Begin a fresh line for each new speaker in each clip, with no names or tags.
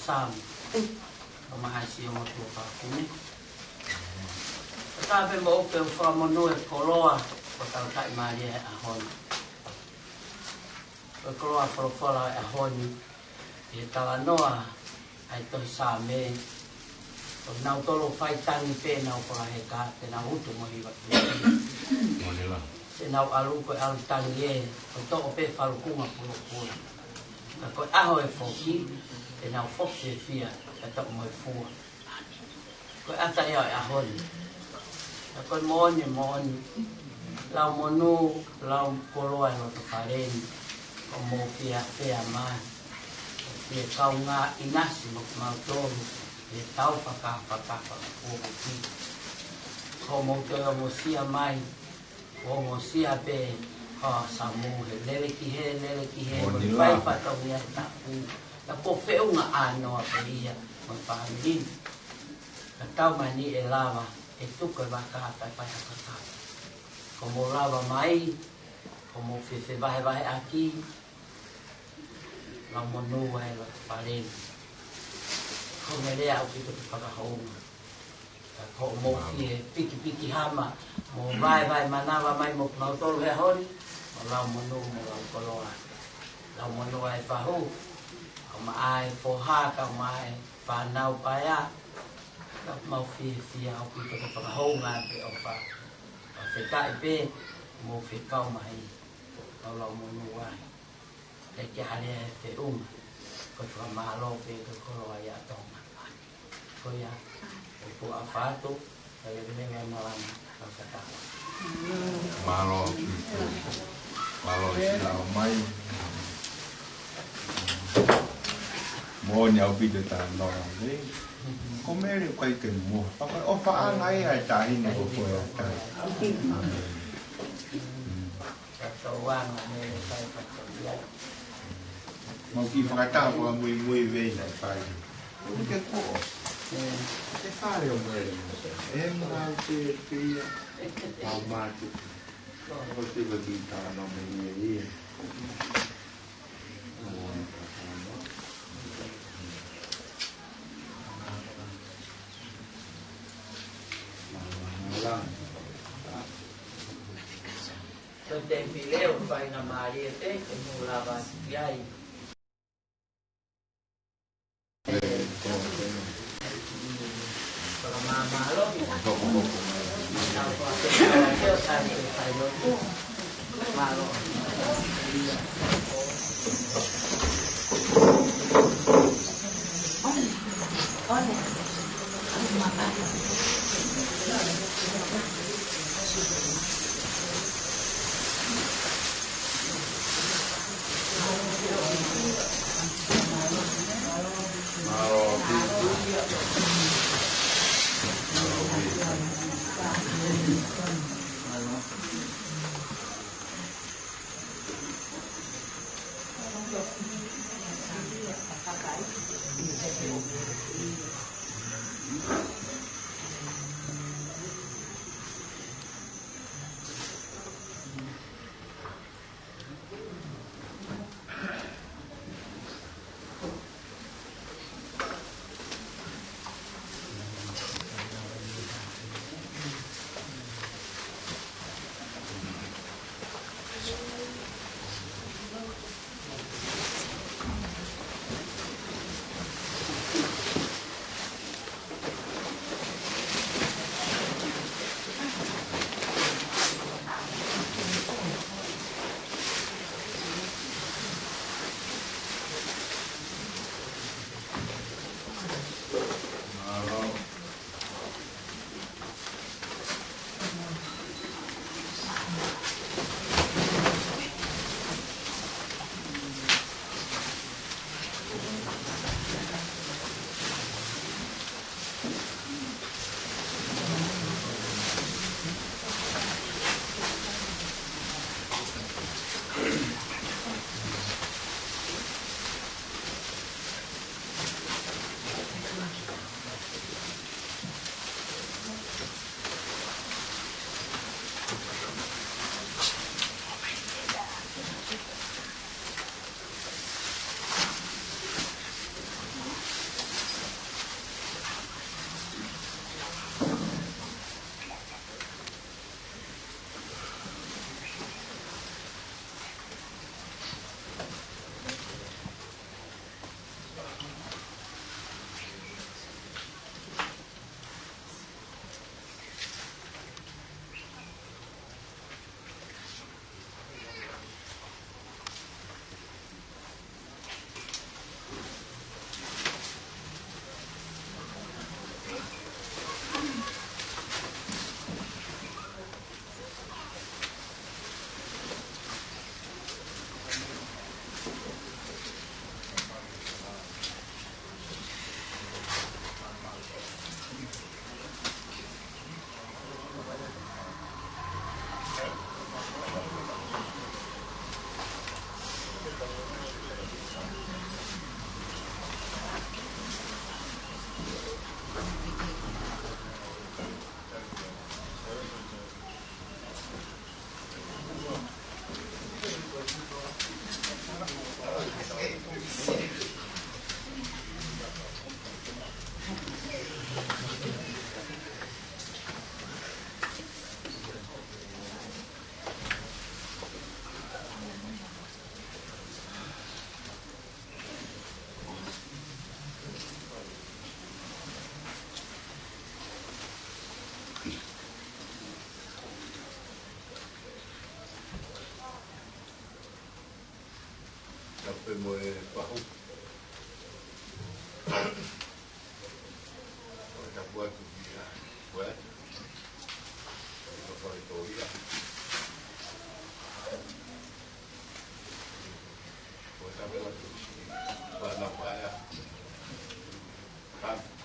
sam o mahasi o tu pa kuni ta be mo pe fa mo no e koloa o ta ta mari a hon o koloa fora a hon e ta noa ai to sa me o na tolo fai tangi pe na o para he ka te na utu mo i wa se na alu ko al tangi e o to pe falu kunga pulo pulo na ko aho e foki e na foki e fia e to mo e fua ko ata ia e ahon na ko moni lau monu lau koloa no to fareni o mo fia fia ma e kau ngā inasi mo mau tolu e tau whaka o ki ko mo te o mo sia mai o mo sia pe ha sa mo he lele ki he mo whai whatau ni a tapu na po wheu ngā ano a pe ia mo whamiri na tau mani e lava e tuka waka atai whai hakaka ko mo lava mai ko mo whiwhi vahe aki la monua e la whareni ko me rea au ki tuku whakahounga ko mo fie piki hama mo vai manawa mai mo mautolu he hori mo lau monu mo lau koloa lau monua e whahu o ma ai foha ka o ma ai whanau paia ka mau fie au ki tuku whakahounga pe o wha o whetai pe mo whekau mai o lau monua e ke hare e te ko tua malo pe ko koloa ia tonga ko ia o ku a whātu e le venenga malana ka whatawa
malo sila o mai mo ni au pite ta no le ko mere kai ke mo o fa ngai ai tai ni ko ko ya ta
so wa me kai whatawa
mau ki whakatau wa mui vei nei whai. O ke ko? Te whare o mui. E mrau te pia. Mau mātu. O te waki tāna me ia ia.
So te pileu whai na maria te ke mulawa iai. Kalau mama lo, malo.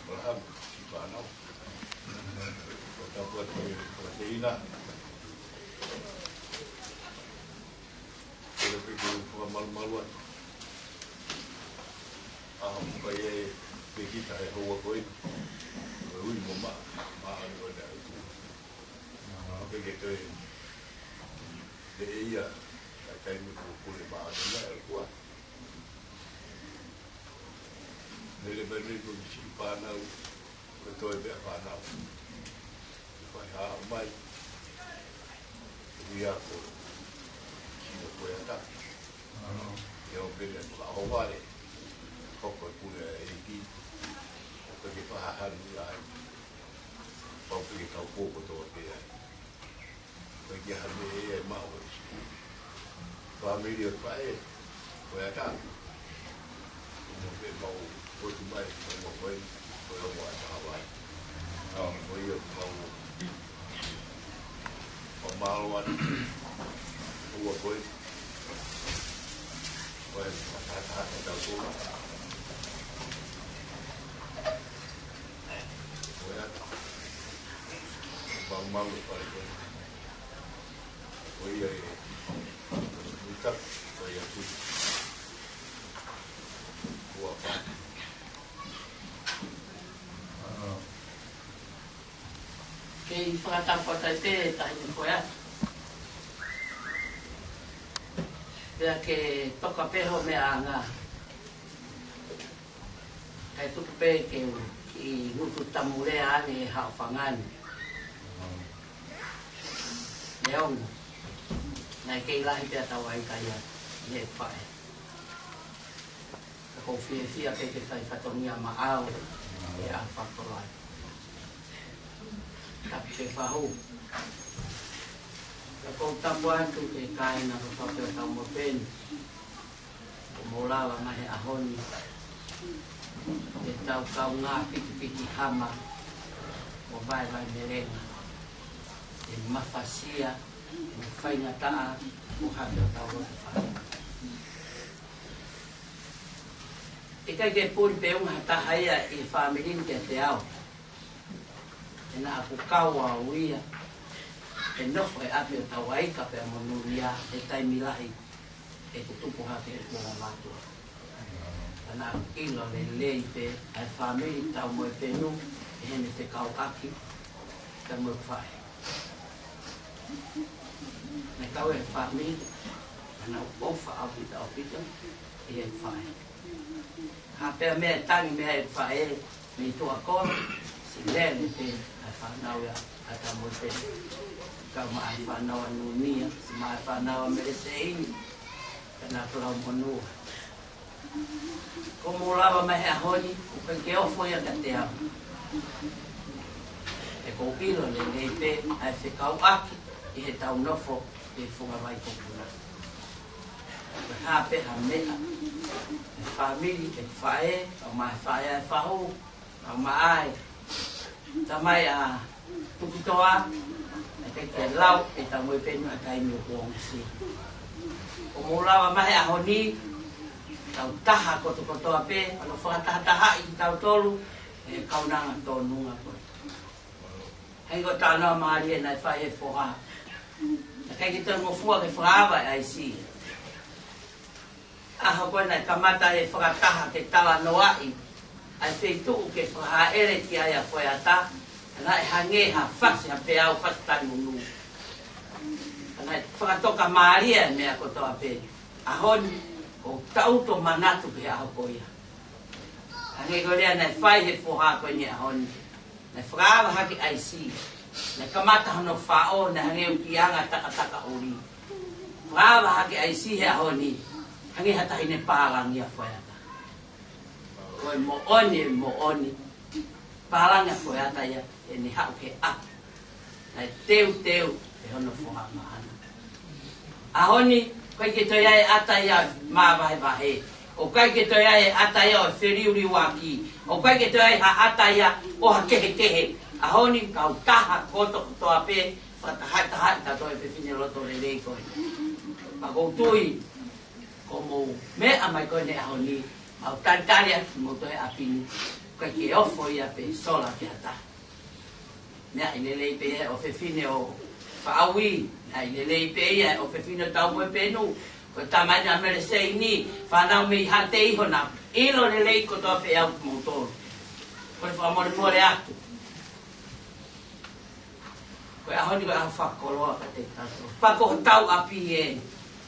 Abraham, Ibanau. Kita buat Palestina. Kita pergi ke malu-maluan. Supaya kita hawa koin. Ui mama, anu ada itu. Apa gitu? Dia kayak boleh bahas lah kuat. Beli tu si panau, betul dia panau. Supaya mai dia aku si boleh tak. Dia beli lah awal ni. Kau boleh ini. Pergi pahan lain. Kau pergi kau pukul tu dia. Pergi hari mau. Family baik. Boleh tak? Mungkin mau berjumpa dengan orang berbuat sahabat. Boleh mau pemaluan buat boleh. Boleh kata-kata tahu. Boleh bang malu paling boleh. Boleh kita boleh tu.
Kei whakatapata te tahi ni koea. Pea ke toka peho mea ngā. Kai tuku pe ke i ngutu tamurea ane hao whangani. Leonga. Nai kei lahi pea tau ai kai a ne whae. Ka kou fia pe ke whai whatongia ma au e a whakolai. Tapi ke whahu. Ka kou tamu atu ke kai na kapape o tau mopeni. O molawa mahe ahoni. E tau kau ngā piti hama. O vai merenga. E mawhasia. E whainga taa. O hape o tau rote whai. E kai ke pūri pe unga taha ia i whaamirin ke te au. E nā aku kaua o ia. E nofo e api o tau aika pe a monuria e taimilahi. E kutupu hake e kua mātua. E nā aku ilo le lei pe ai whaamiri tau mo e penu. E hene te kau aki. Ka mo whae. Ne kau e whaamiri. E nā uofa au pita o pita. E e whae. Ha pea mea tangi mea e whae. Me tua kora. Si lele pe ai whanau ia. A ta mo pe. Kau mai whanau anunia. Si mai whanau mere se ini. Kana plau monua. Ko mo lava mai a honi. O kai ke ofo ia ka te au. E ko ilo le nei pe. Ai whekau aki. I he tau nofo. E whunga vai kopuna. Ha pe ha mea. E whamiri e whae. Au mai whae ai whahu. Au mai. Ta mai a tukitoa. E te ke lau. E ta moe penu a taimi o kuongsi. O mōlawa mahe a honi. Tau taha kotoa pe. Ano whakataha i tau tolu. E kaunanga tōnunga koe. Hei ko tānoa maari e nai whae e whoha. Na kai ki tōnu fua ke whaawa e ai si. Aha koe nai kamata e whakataha ke tala noai. Ai wheituu ke whaha ere ki ai a whae ata. Ana e hangeha whasi ha pe au whasi tani unu. Ana e whakatoka maaria e mea kotoa pe. Ahoni o tauto manatu ke aho koia. Hange ko rea nai whai he whoha koe ni ahoni. Nai whaawa haki ai si. Nai kamata hono whao na hange ukianga taka uri. Whaawa haki ai si he ahoni. Hange hata hine pārangi a whae ata. Koe mo oni. Pārangi a whae ata ia. E ni hau ke aki. Nai teu e hono whoha mahana. Ahoni, koe ke toi ai ata ia māwahe. O kai ke toi ai ata ia o whiriuri waki. O kai ke toi ai ha ata ia o ha kehe. Ahoni, kau taha koto toa pe. Whatahai ka toi whiwhine roto le rei koe. Pako tui, ko mo mea mai koe ne ahoni. Au tantaria mo toi apini. ke ofo ia pe sola ke ata. Nea i lelei pe o fefine o whaawi, nea i lelei pe ia o fefine o tau moe penu, ko tamai na mere sei ni, whanau me i hate iho na, ilo lelei ko toa pe au kumotoro. Ko le whamore more atu. Ko e ahoni ko e aho whakoloa ka te tato. Pako ho tau api e,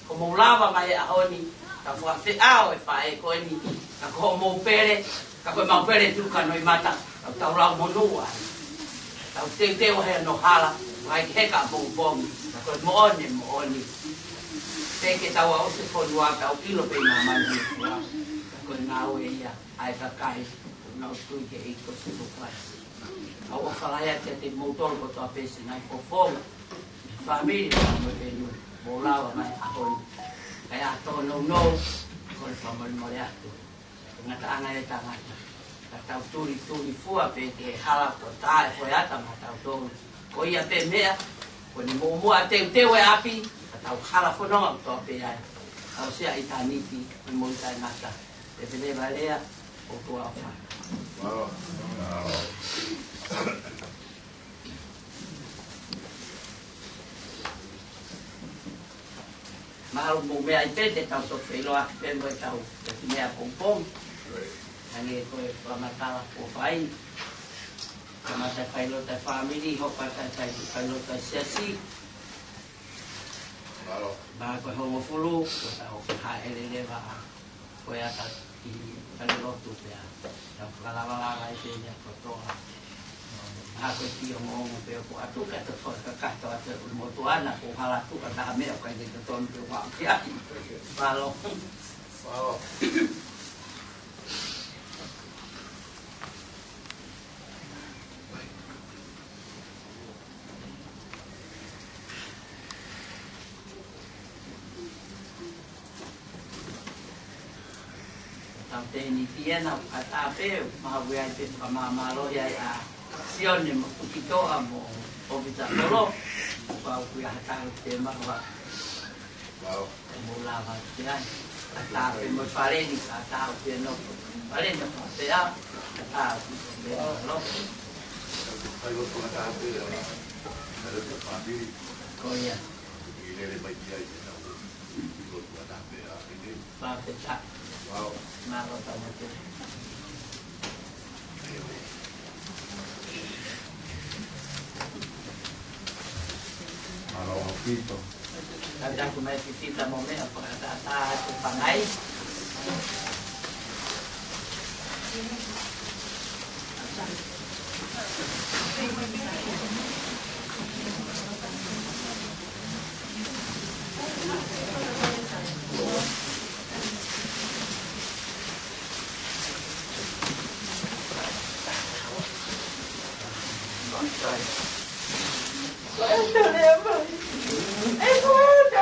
ko mou lava mai e ahoni, ka whawhi ao e whae ko e ni, ka ko mou pere, ka koe mau pere tu ka noi mata, ka tau lau monua. Tau te o hea no hala, mai ki heka mou bongi, ka koe mo oni. Peke tau a ose whonua ka au ilo pe ngā mani ka koe ngā ue ia, ai ka kai, ngā tui ke iko se fukai. Au o whalaia te mou tolo ko toa pesi nai fofonga, whamiri ka mo penu, mou lawa mai ahoni. Kai ato no, ko le whamari more atu. Ngata anga e tangata. Ka tau turi fua pe ke hala ko tae koe ata ma tau tolu. Ko ia pe mea, ko ni mua teu e api, ka tau hala whanonga ko toa pe ai. Au sea i taniti, i mo i tae ngata. Te wheneva lea, o tua o whai. Maharu mo mea i pete tau to whailoa ki pembo e tau te mea pompong. Hangi e koe whamatala po whai. Kamata whailota whamiri, hopa tai whailota siasi. Ba koe hongo fulu, ko tau haelele wa koe ata ki whailotu pia. Tau whakalawalaga i pēnea kotoa. Ako ki o mongo pe o atu ka te whakakato atu o motu ana o halatu ka taha mea o kai te tonu pe o waki aki. Walo. Walo. Tau tēni tiena o katape, maha wea i pe whamamalo ia i a sione mo kukitoa mo ovita tolo pau kuia hataru te mawa mo lava te ai atape mo fareni ka atau te no fareni ka te a atau te no
Ai lo con la pe la de family
koia
i le mai ai na lo con la pe a ide
pa te ta
wow
na lo ta mo te
Alo, Pito.
Ada aku mai visita mo mea para ta tu pangai.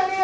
Em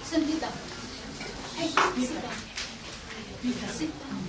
Sentita. Hey, sit down. Sit down.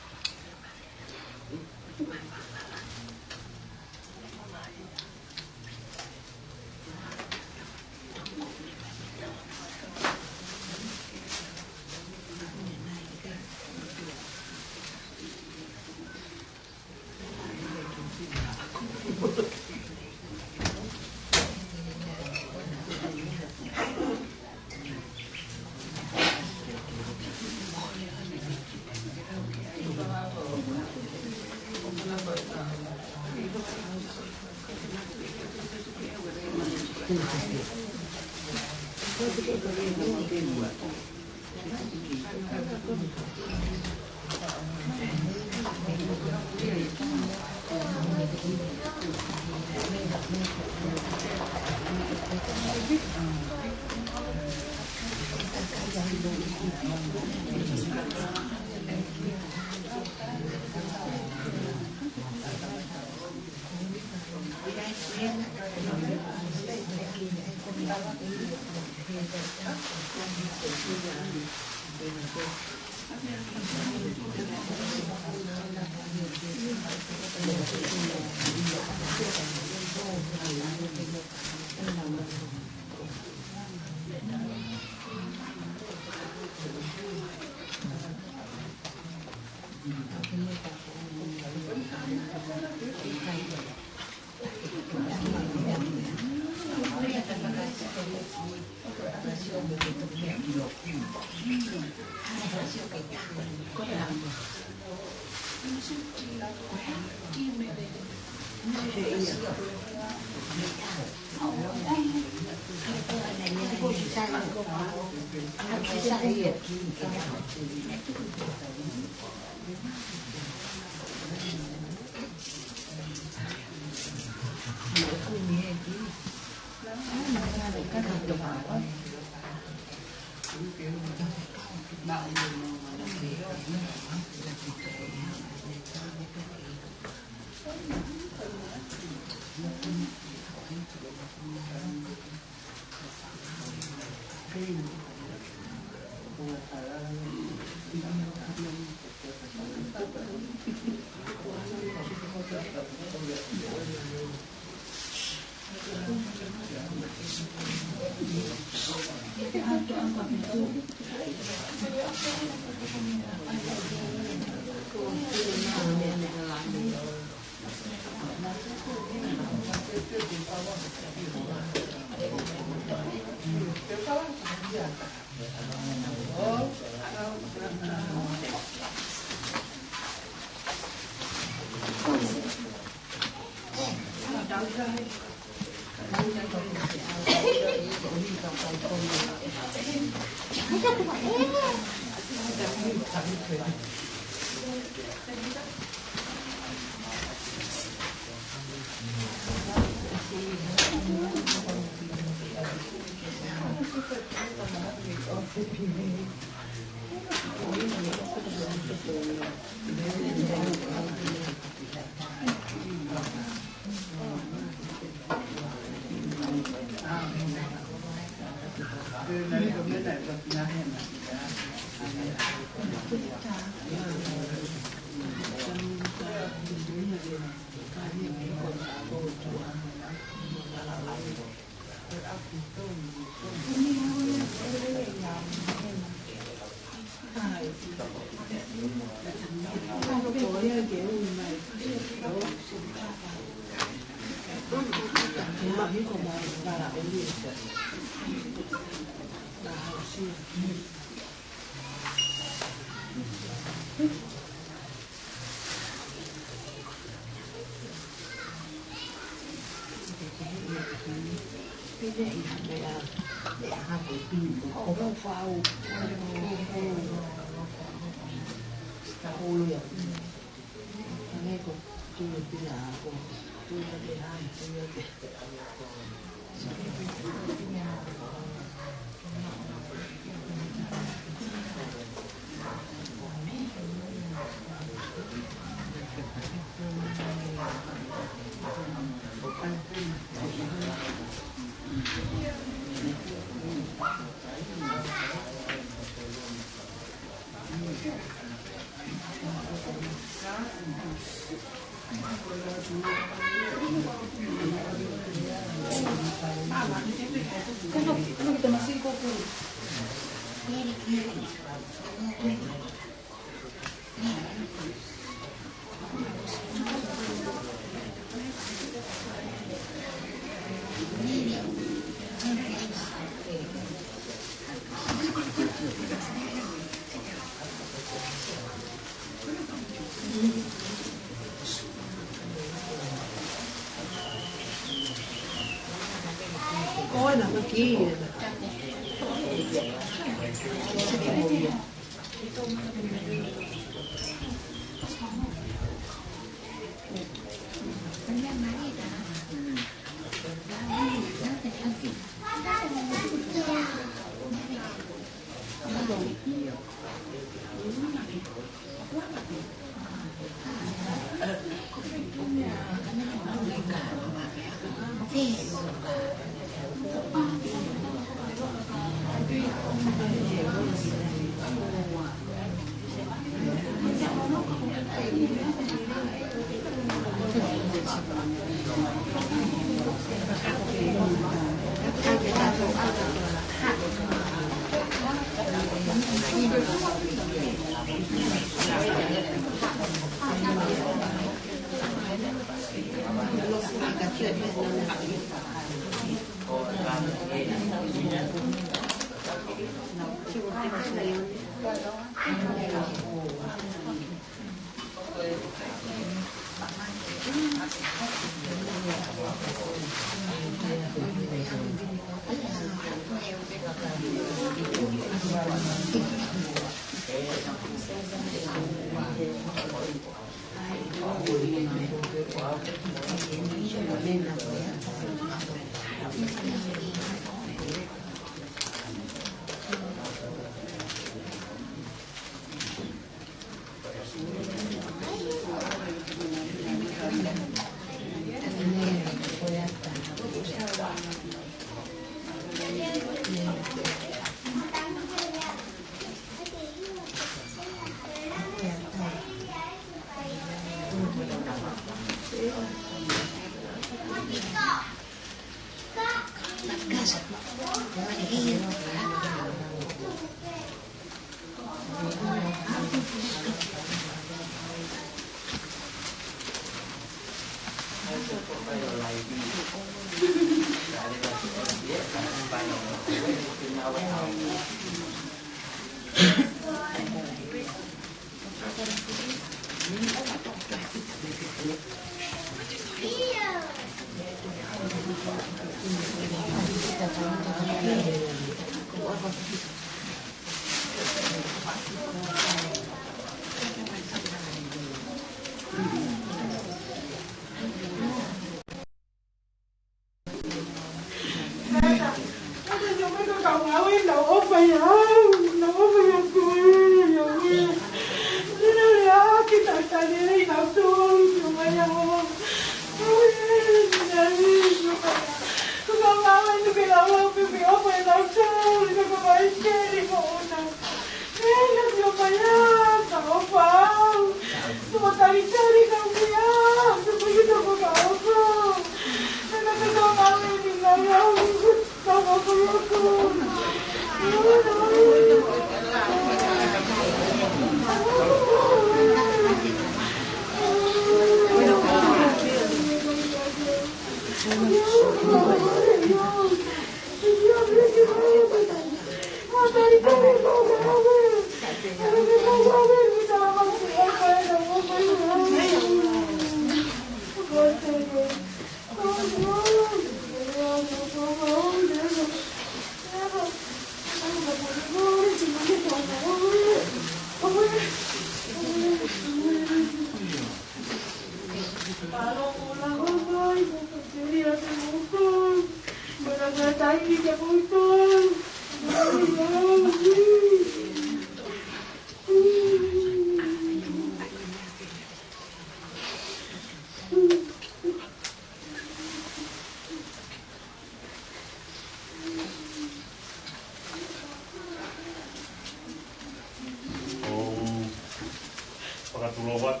Pakatulowat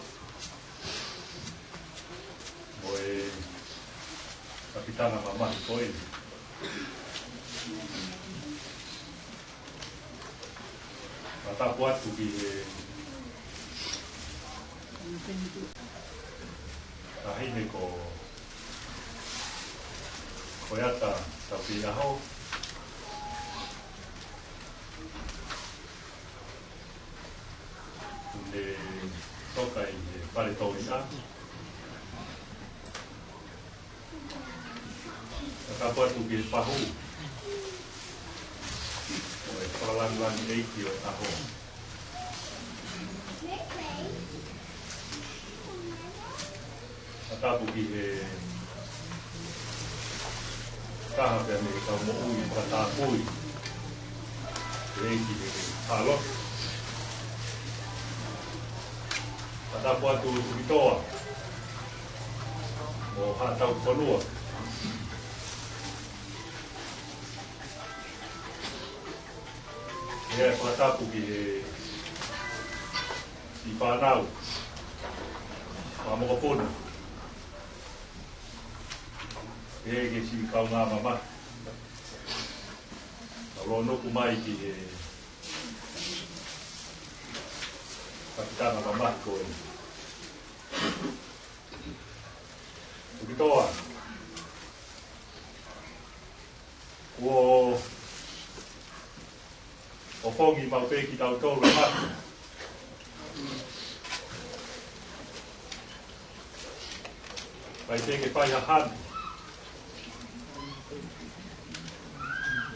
moe kapitana mama koe matapu atu ki tahine ko koiata tapina ho de toca y vale todo ya acá puedo tu piel pahu pues para la neitio taho acá porque caja de América muy para muy neitio halo Ata puatu vitoa o hatau konua e patapu ki i whanau whamokopuna e ke si kau ngā mama alo noku mai ki kapitana mama koe Ukitoa o fongi mau peki tau tolu matu Pai teke pai a han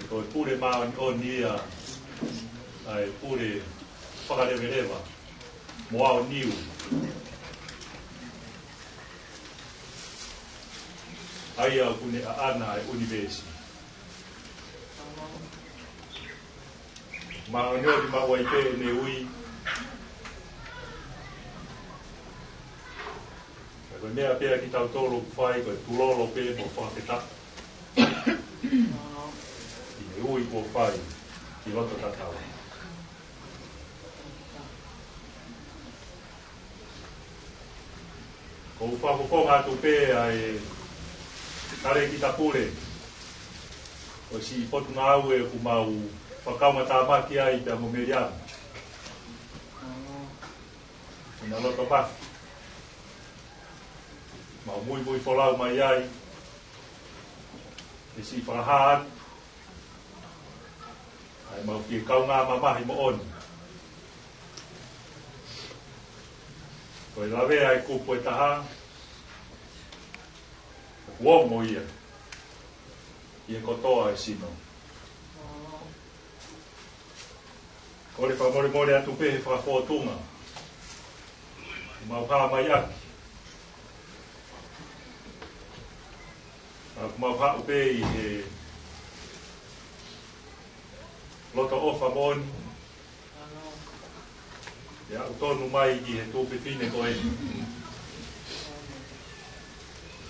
E koe pure maa o nia Ai pure whakarewerewa Moa o niu Ai au kune a ana e universi. Ma o neo di ma waipe ne ui. Koe mea pēr ki tau tōro whai, koe tūrolo pē mo whaketa. Ki ne ui ko whai, ki loto tatau. Ko whakofong atu pē ai Kare ki tapure, o si potu ngau e ku mau whakau matamaki ai te amo meriana. Ina loto mafi. Mau mui wholau mai ai. E si whakahaan. Ai mau ki kau ngā mamahi mo oni. Koe lawe ai kupo e taha. Uomo ia. Ia kotoa e sino. Kore whamore atu pehe whakawhotunga. Mau haa mai aki. Mau haa upe i he loto ofa moni. Ia utonu mai i he tupe fine koe.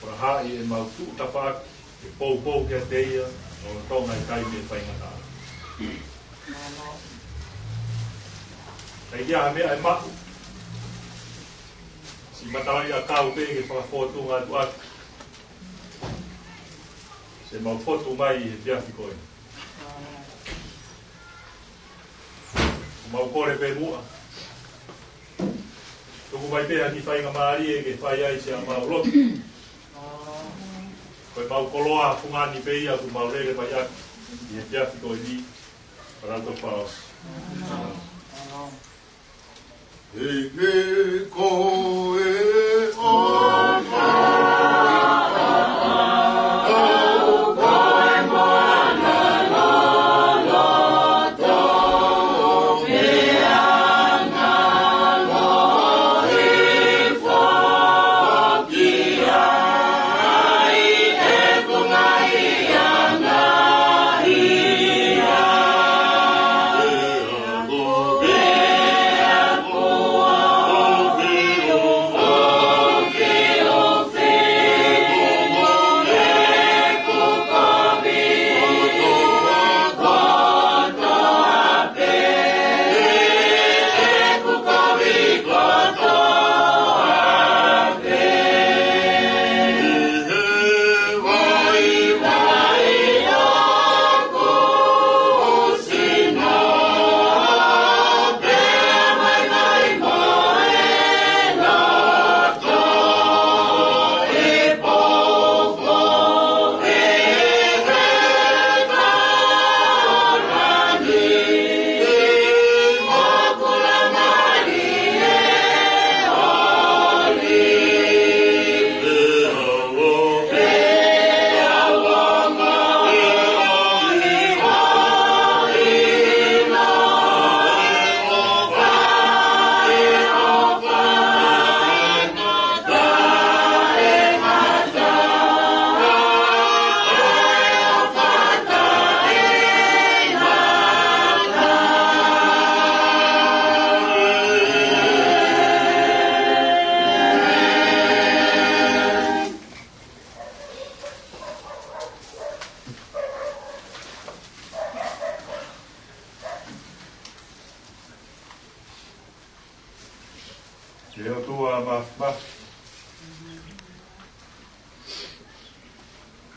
Ora hai e mau tu tawhaki, e pou kia teia, o tonga i kai me whaingata. Kei ia mea e mahu. Si matawai a kau pege whakawhotunga atu atu. Se mau fotu mai i he whiawhi koe. Mau kore pe mua. Tuku mai pēha ki whainga maari e ke whai ai se a mau lotu. Koe mau koloa fungani peia ku mau rere mai aki. I he whiawhi koe ni. Parato whaos.
Ege koe o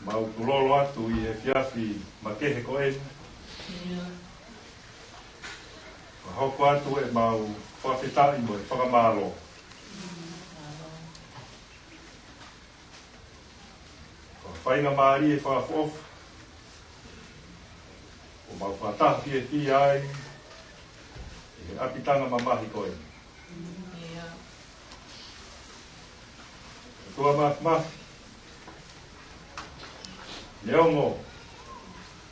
Mau tulolo atu i he whiawhi makehe koe. Hoko atu e mau whawhitai mo e whakamalo. Whainga maari e whakafofa. O mau whatahi e fi ai. E apitanga mamahi koe. Tua mafi. Leongo.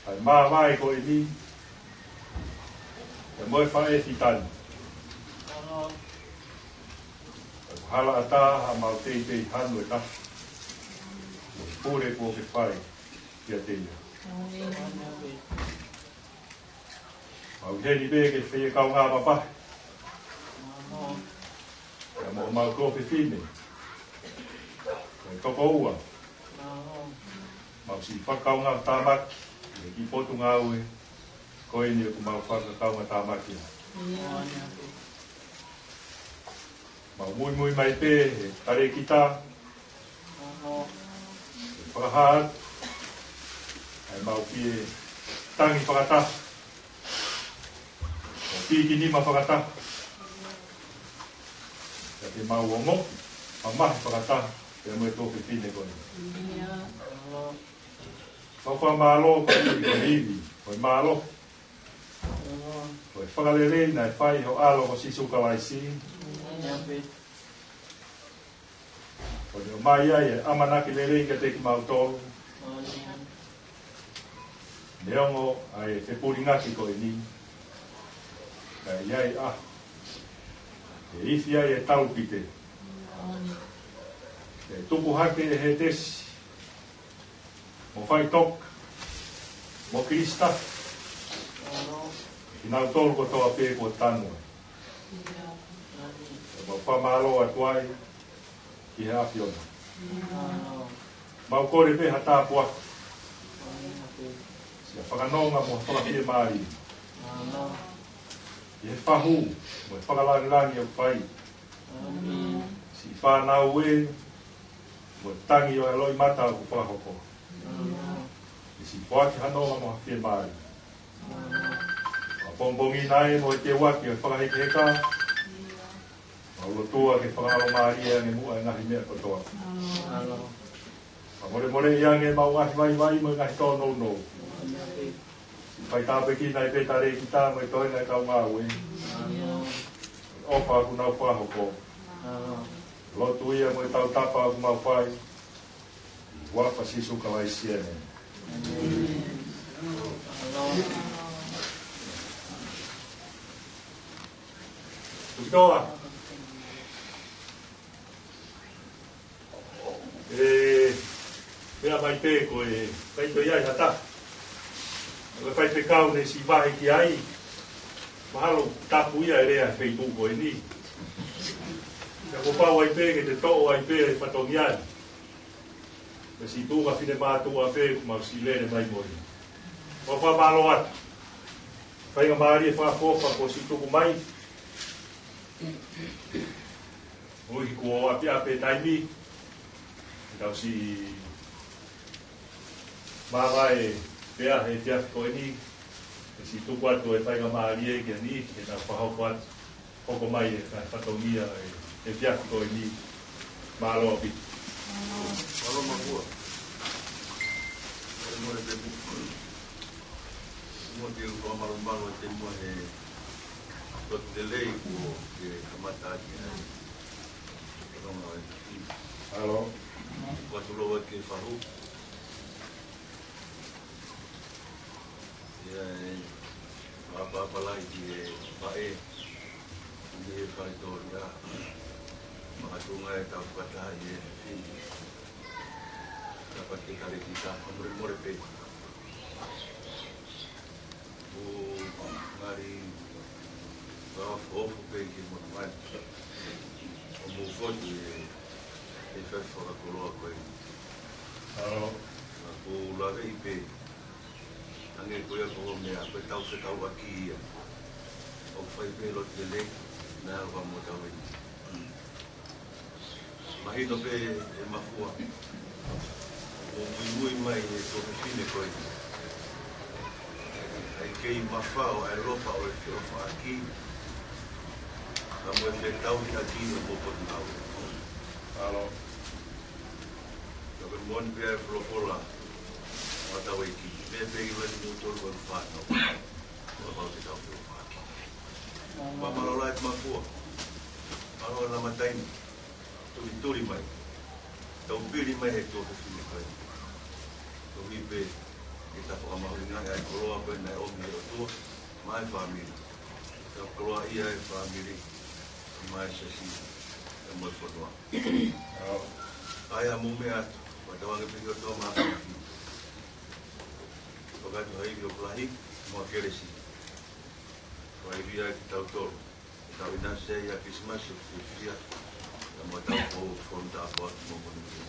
Ai maa mai koe ni. E moe whae fitani. Hala ata ha mau teitei hanu e tahi. Pure po ke whae kia teia. Mau heri bege whea kau ngā mapahe. Ia mo mau kope whine. Toko ua. Mau si whakau ngā tāmaki. E ki potu ngā ue. Koe ni aku mau whakau ngā tāmaki. Mau mui mai pē. E tare ki tā. E whakahat. ai mau pie tangi whakata. O piki nima whakata. Ka te mau ongo, a mahi whakata, te mui tōke pine koni. Kau wha mālo ko iwi, koi mālo. Koi whakalere nai whai ho alo ko sisu kawaisi. Koi o mai ai e amanaki lere inga te ki mau tōru. Neongo ai te puringaki ko i ni. Kai iai e ifi ai e taupite. E tuku hake e he tesi. Mo whai tok. Mo Krista. I nau tolu ko toa pē ko tanua. E mo whamalo a tuai ki he awhiona. Mau kore pē hata pua. Sia whakanonga mo whakapie maari. I he whahu, mo e whakalangilangi au whai. Si whanau e, mo e tangi o eloi mata o whakahoko. I si whaki hanonga mo hawhie maari. A bongbongi nai mo e te waki o whakahekeheka. A ulotua ke whakalo maari e ange mua e ngahi mea kotoa. A more i ange mau ngahi vai mo e ngahi tō no. Pai tāpeki nai pētare ki tā mai toina e kau ngā ue. Opa aku nau whahoko. Lotu ia mo e tau tapa aku mau whai. Wapa sisu kawai siene. Tukitoa. Mea mai pē ko e kaito iai hata. O whai whekau ne si wahe ki ai. Mahalo tapu ia e rea Facebook o e ni. Ka ko pau ai pē ke te to'o ai pē e whatongi ai. Me si tūga whine mātua pē kumau si lene mai moi. O wha malo atu. Whainga maari e whafofa ko si tuku mai. Ui ko api ape taimi. Kau si mawa e pea he fiafi ko e ni, e si tuku atu e whainga maari e kia ni, e nā whahoko atu, hoko mai e whatongia e fiafi ko e ni, mālo api.
Mālo mahua. E mo e te buku. Mo te uko amaro e te mo e totu te lei ko ke kamata ati ai. Ronga e te ki.
Halo.
Watu loa ke whahu. Apa lai ki e whae i e whae tōri a makatunga e tau whakatahi e whini tapa te kare ki tā more pē o ngari whaofu pē ki mona mai o mō whotu e whai whakakoloa koe o lawe i pē ange koia ko mea koe tau se tau aki ia o whai pēlo te le nā alwa mo tau e mahino pē e mafua o mui mai e tō whine koe ai kei mawhao ai ropa o e whiofa aki na mo e whe tau i aki na mōpoti au
Halo.
Ka pe moni pē e wholofola o tau e ki me pegi wani mo tolu ko whānau. O wau te tau whio whāki. Ma malolai te mafua. Malola na mataini. Turi mai. Tau piri mai he tōku whine koe. Tau hipe e ta whakamahuringa e ai koroa koe nai omi e o tua. Mai whamiri. Tau koroa ia e whamiri. Mai sasi. E moi whanua. Ai a mume atu. Watawange piki o tō maa whamiri. Whakatu hai o plahi, mua keresi. Whai via ki tau tolu. Tau ina se ia Christmas o whiwhia. Ia mua tau pou whonta apua ki mō moni kia.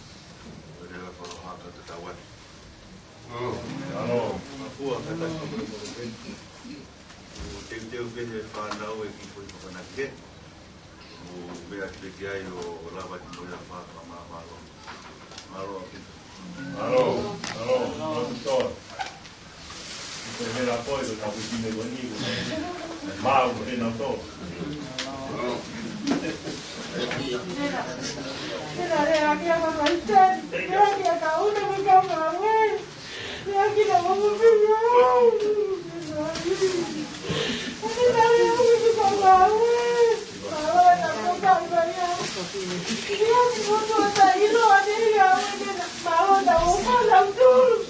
Rewa whalo haka te tau atu.
Ano.
Apua kata ki mō moni peni. O teu pene whanau e ki poi whakanake. O mea ki peki ai o lawa ki mō ia whaka maa malo. Malo api.
Ano. Tukitoa. koe ko tapu tine ko ni ko. Mau ko e na to.
Era aquí a marchar, era aquí a cada uno me cama, güey. Era aquí la vamos a pillar. Era aquí a cama, güey. Ahora la cosa vaya. Mira si no está ahí lo anilla, güey. Vamos a buscar la altura.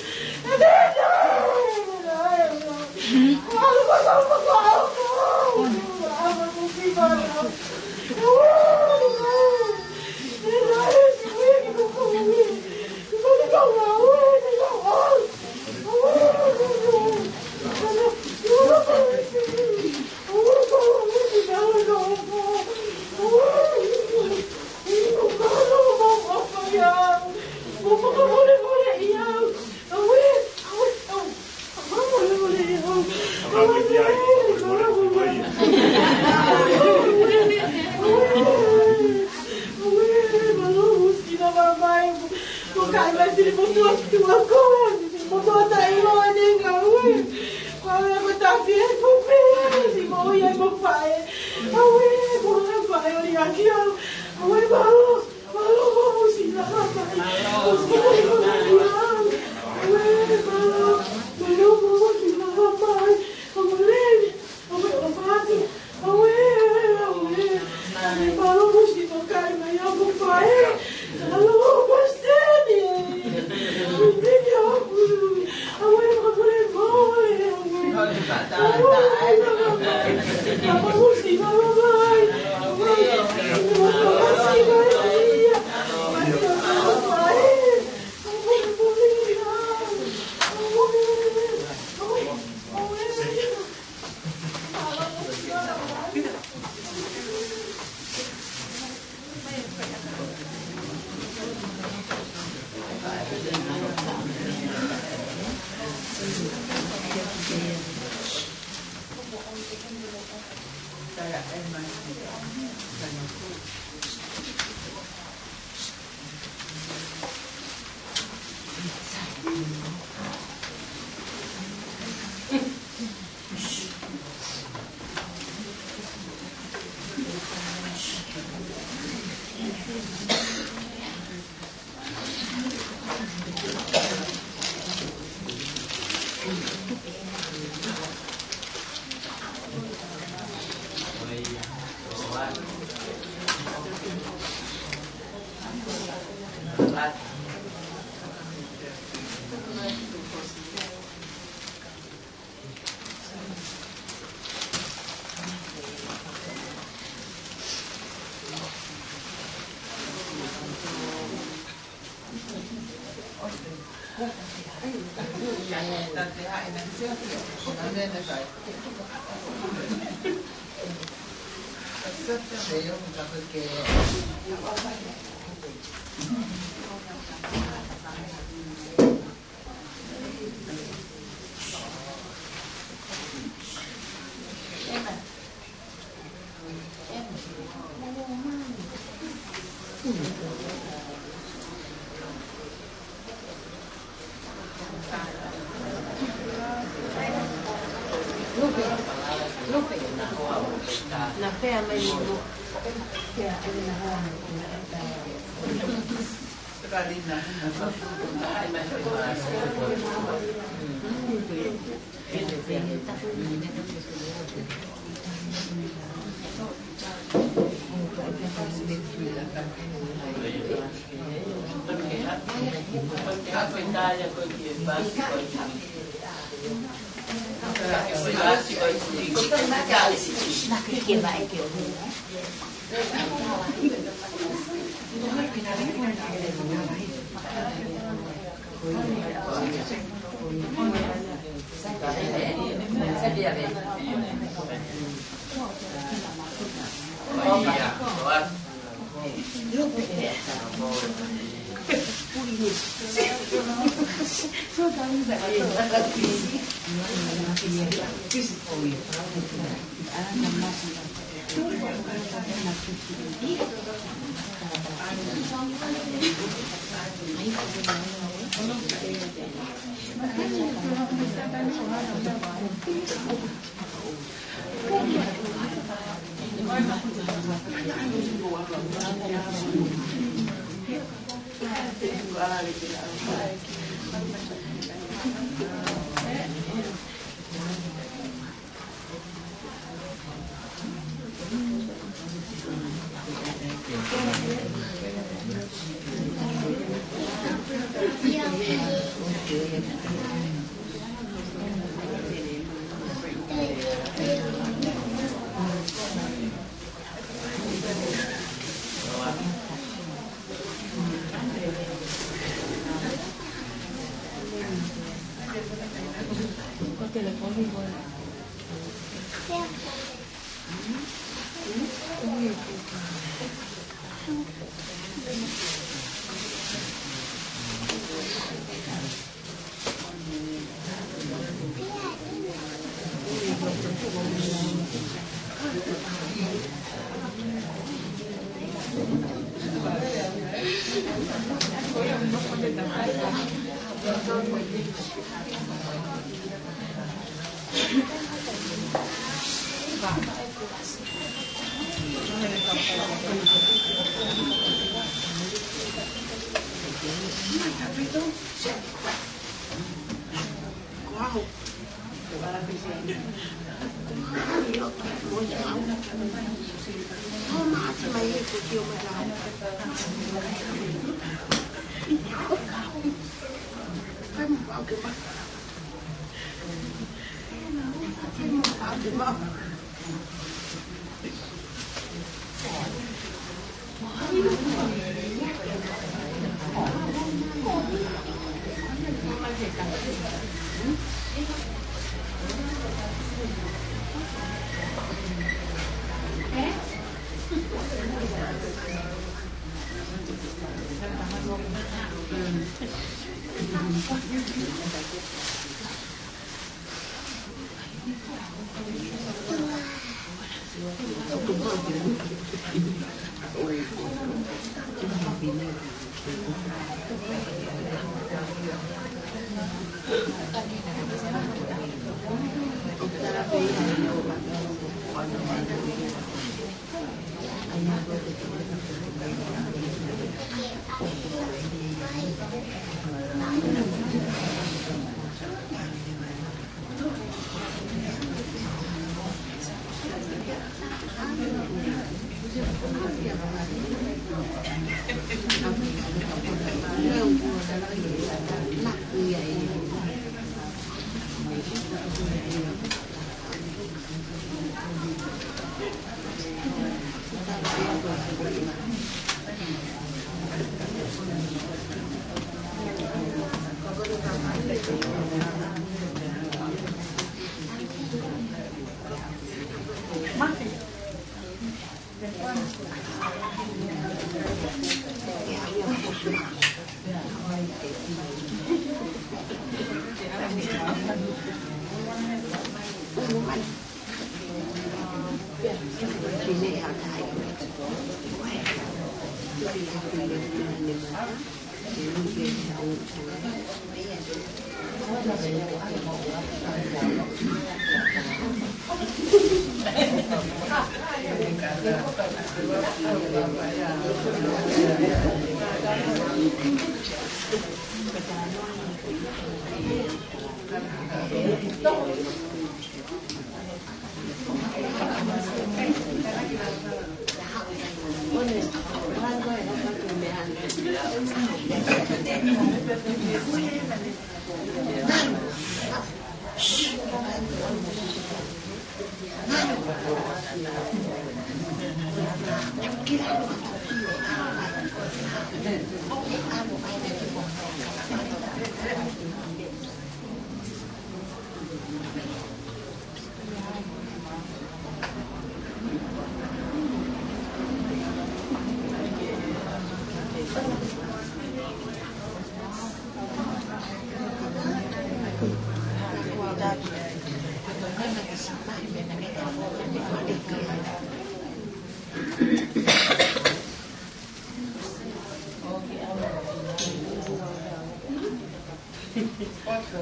Quatro,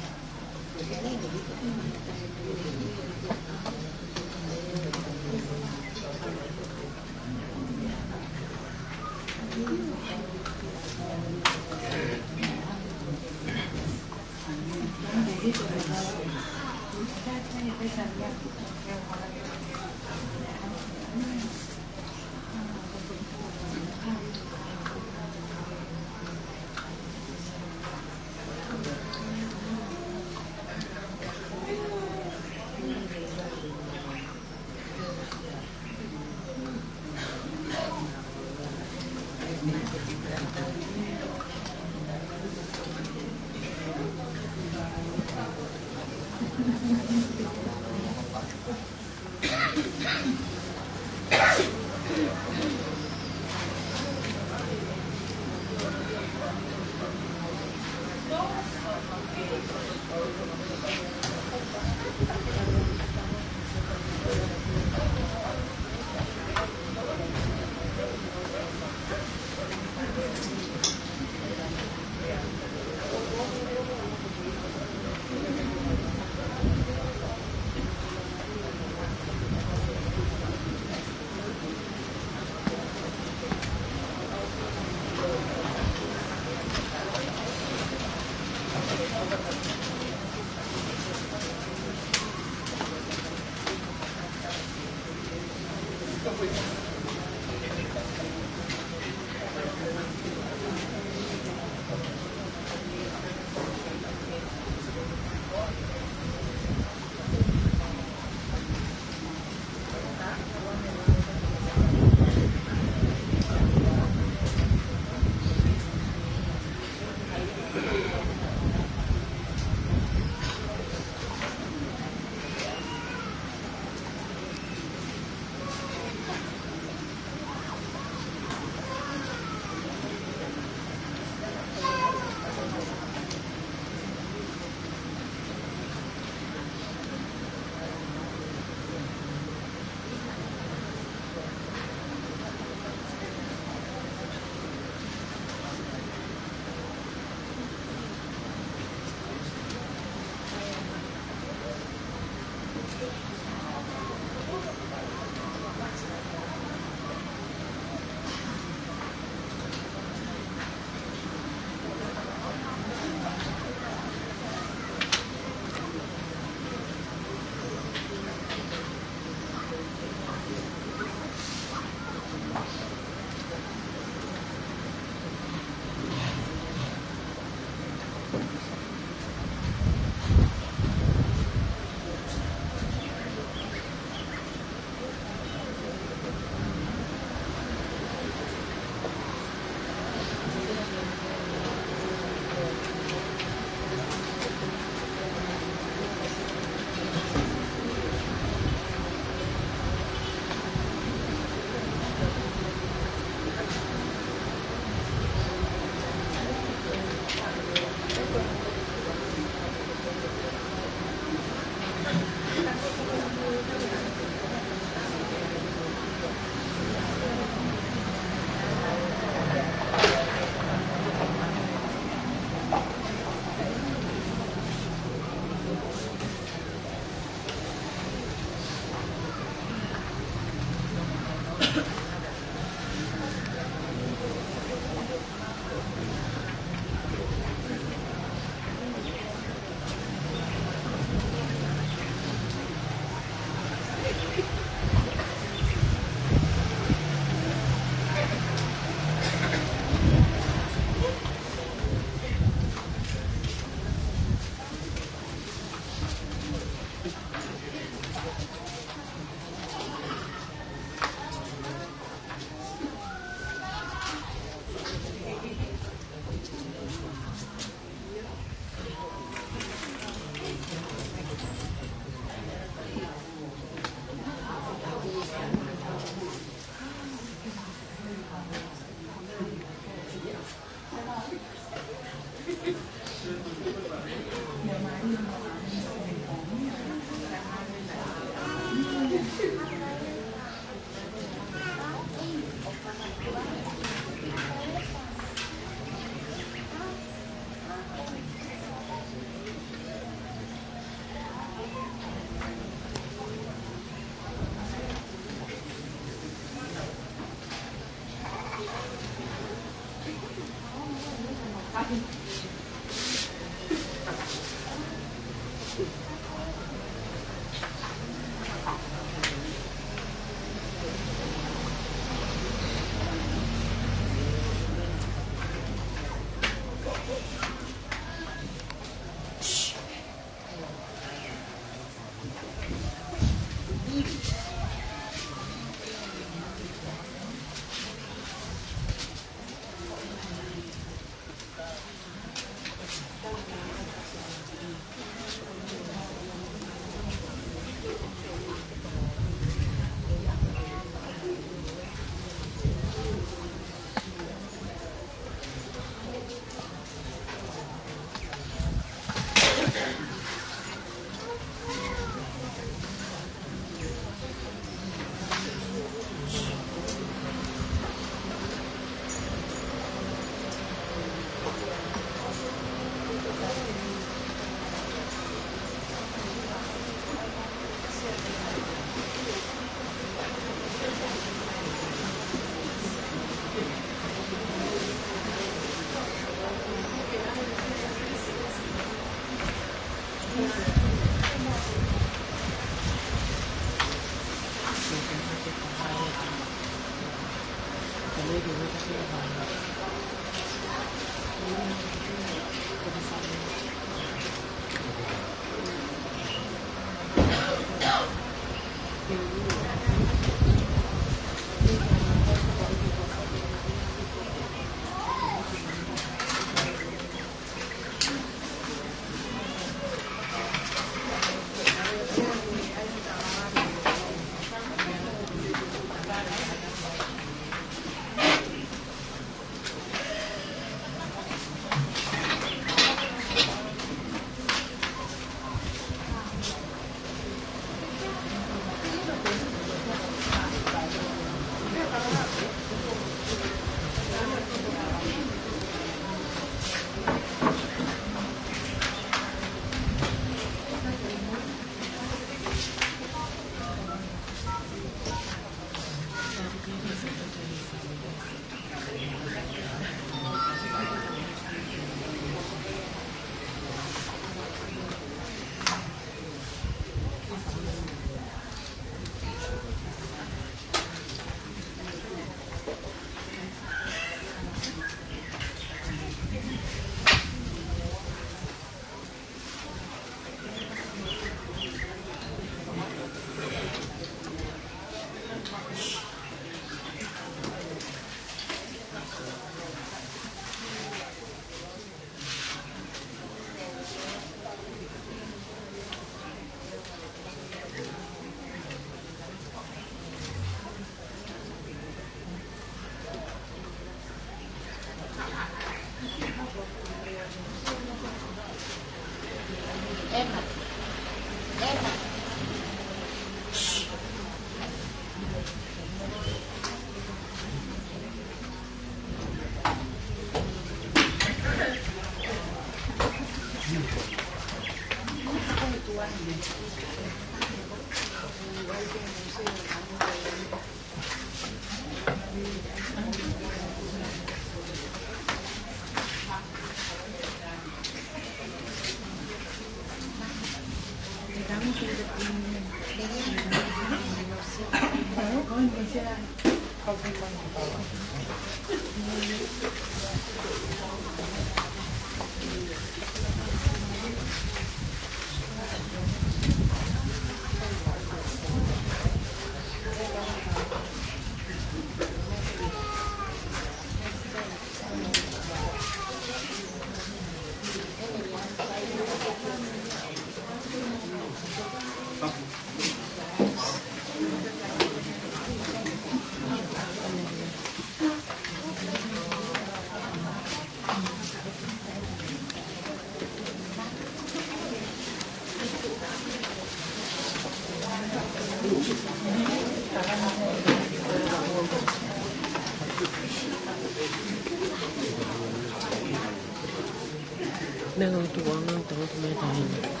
Nang tuang nang tong me tahin.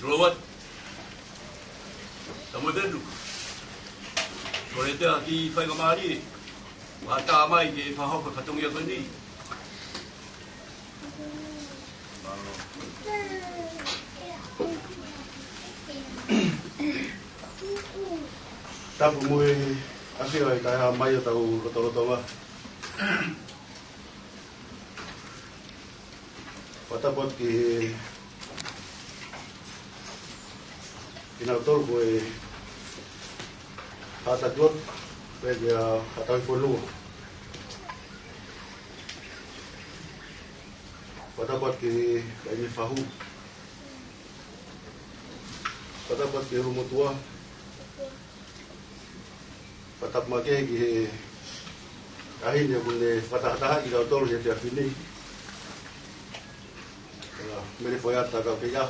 Tulawat. Tamudan. Koreta ki fai kamari. Mata mai ke fahau ka katong ya kandi.
Tapu mui asio ai kai ha mai tau roto wa. Patapot ki inautol ko hatagot pwede hataw pulu. Patapot ki kani fahu. Patapot ki rumutua. Patap make ki ahin ya bunde patah-patah inautol ya dia fini. Mere foi a taga que ya.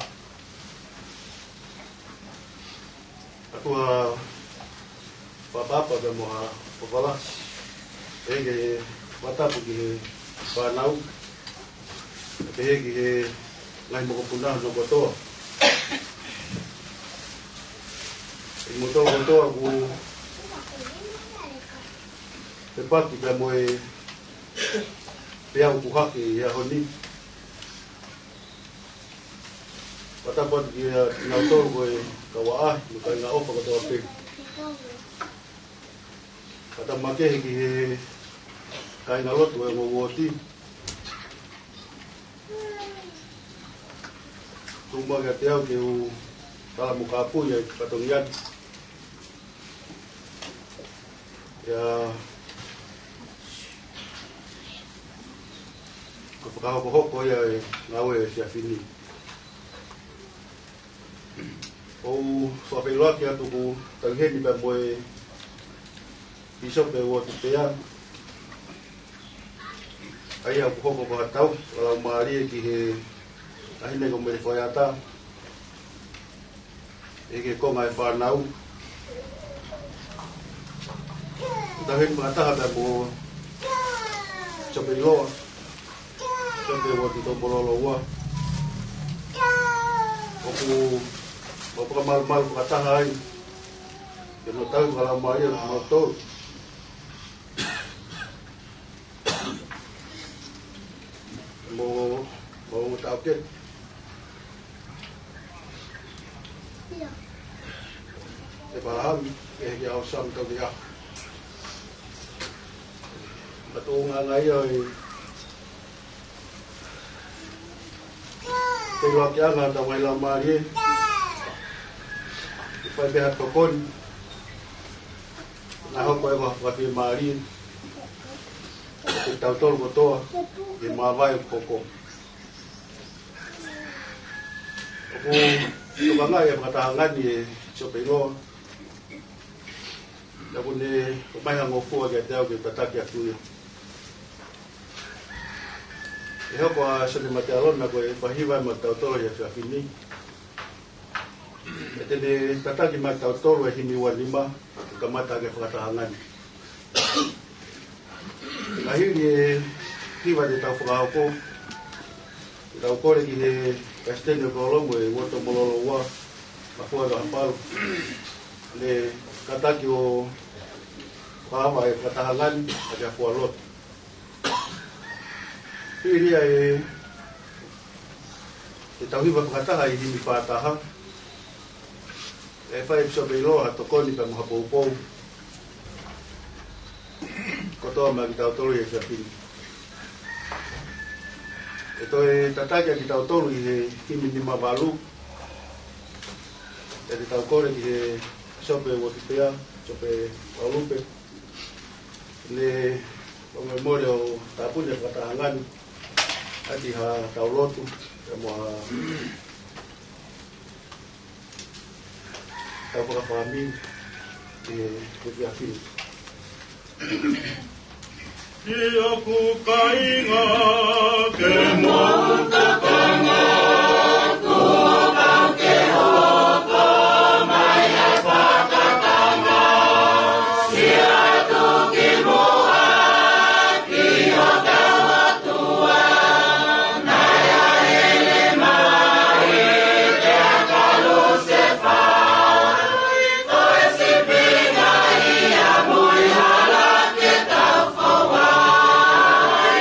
Aku papa pada moha popala. Ege mata pugi panau. Ege ngai mo puna no boto. Moto aku tepat kita moe piau kuhaki ya honi. Patapot dia nautol boy kawaah bukan ngao pa kato ape. Kata make ki kai ngalot boy ngoti. Tumba gatiau ke u kala muka apu ya katong yan. Ya ko pa ko ya ngawe sia fini. o whawhiloa ki atu ku tauheni pa moe Bishop e watu pea. Ai au hoko ko hatau, walau maari ki he ahine ko mere whaiata. E ke konga e whanau. Tauheni mataha pa mo Chope loa. Chope watu tombololo ua. Oku mal kataha ai. Ke no tau walau maari no tau. Mau tau ke e paham e ki au sam tau dia batunga ngai oi te lo ki anga tau mai la mari e fai be hat kokon na ho ko e wa fi mari e tau tol botoa e ma vai koko Oku tukangai e whakatahangan e Chope Loa. Naku ne umaiha ngofua ki a te au ki tataki a kuia. E hoko a sone mate alona ko e whahiwa ma tautoro e whiawhini. E tene tataki ma tautoro e hini wanima ka mata ke whakatahangan. Ka hiri e hiwa te tau whakahoko. E tau kore ki he Castello Colombo e Woto Mololo Ua, Mafua da Amparo. Le kataki o Pahama e Katahangan, a te Afua Lot. Hiria e tauhiwa whakataha I himi whātaha. E whai Chope Loa tokoni pa muhapoupou. Kotoa ma ki tautoro e whiawhini. E toi tatakia ki tau tolu I he himi ni mawalu. E te tau kore ki he Chope Wotipea, Chope Walupe. Le o memore o tapune whakatahangani. Ati ha tau lotu, e moa tau whakawhami e whiawhini.
Ia ku kainga ke monta kanga kua ke hopa mai a whakatanga sia tu ki moa ki o tawa tua nai a ele mai te akalu se whai o e si pinga I a mui hala ke tau whawai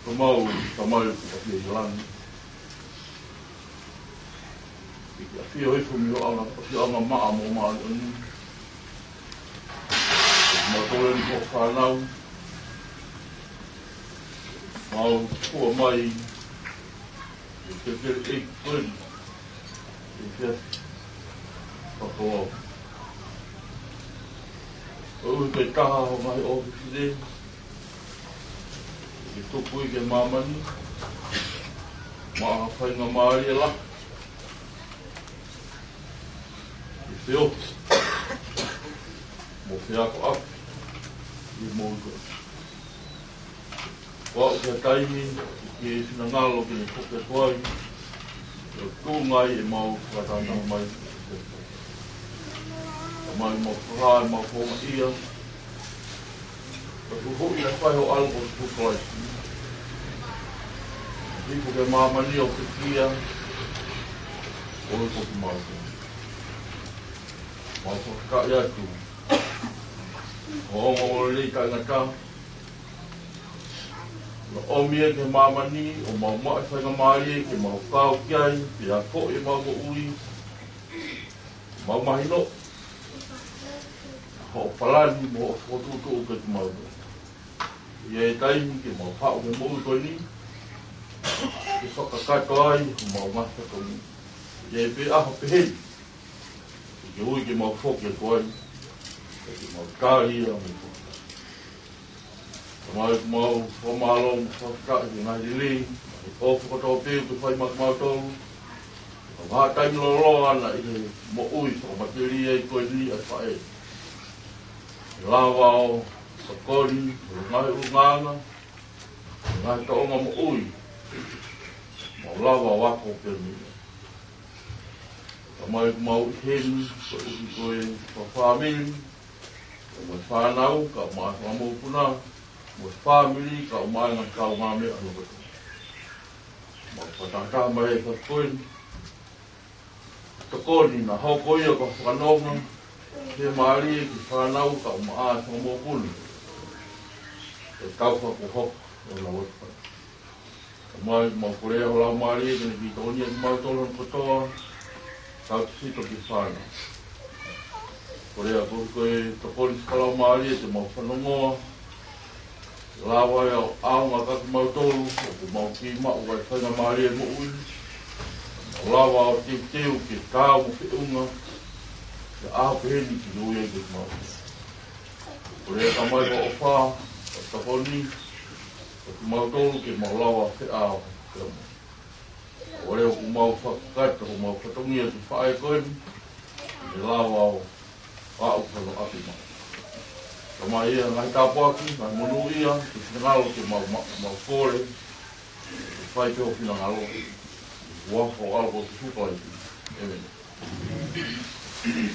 Kamau, tamai o kapi e lani. Ike a whio e fumi o anga maa mo maa ni anu. Mau tole ni kua whanau. Mau kua mai. E te kere e kuen. E te whakawa. O te taha ho mai o whiwhire. E tupu i ke mamani. Maa whainga maari e la. E te o. Mo te ako api. I mo iko. Wau te taimi. Ke sina ngalo ke ne koke tuai. E tūngai e mau whatanau mai. Mai mau whahai, mau whonga ia. Ka tuhui na whai ho algo te tukai. Riku ke mamani o te kia. Oi ko ki mau. Mau whakakai atu. Ho ongo o rei ka ngata. Na omia ke mamani o mau mai whainga maari ke mau kau kiai. Pe a ko e mau mo ui. Mau mahino. Ho palani mo o tutu o ke mau. Ia e taimi ke mau pao ke mou koe ni. Ke whakakato ai o mau mata koe ni. Ia e pe aho peheri. Ke ui ke mau whoke koe ni. Ke mau kāri a me koe. Mai mau whamalo mo whakakai ke ngai rilei. O whakatau pēu ke whai mak mau tolu. Ngā taimi lolo ana i he mo ui whakamateri e koe ni a whae. Lawa o sakori, ngai unganga, ngai taonga mo ui. Mau lawa wako ke mea. Ka mai mau heni, ka uki koe whawhamiri, ka mai whanau, ka mai whamupuna, mai whamiri, ka mai ngā kau ngā mea anu kata. Mau whataka mai e ka koe. Takoni na hoko ia ka whanonga, te maari ki whanau ka o maa sa mo puni. E tauwha ko hok o la wotpa. Ka mai mau korea o la maari e ki toni e mau tolon kotoa. Tau te sito ki whanau. Korea ko koe takoni si kalau maari e te mau whanongoa. Lawa e au aunga kaki mau tolu. O te mau ki mau vai whainga maari e mo ui. Lawa o te teo ki kāu mo ki unga. Ke aho peheni ki rui e ke mau. Korea ka mai o wha, o taponi, o ki mau tolu ke mau lawa ke ao. O reo ku mau whakakata, o mau whatongia ki whae koeni, ke lawa o au whano api mau. Ka mai ia ngai tāpuaki, ngai monu ia, ke whinangalo ke mau kore, ke whai peo whinangalo, wafo algo te hukai ki. Amen.
Oh,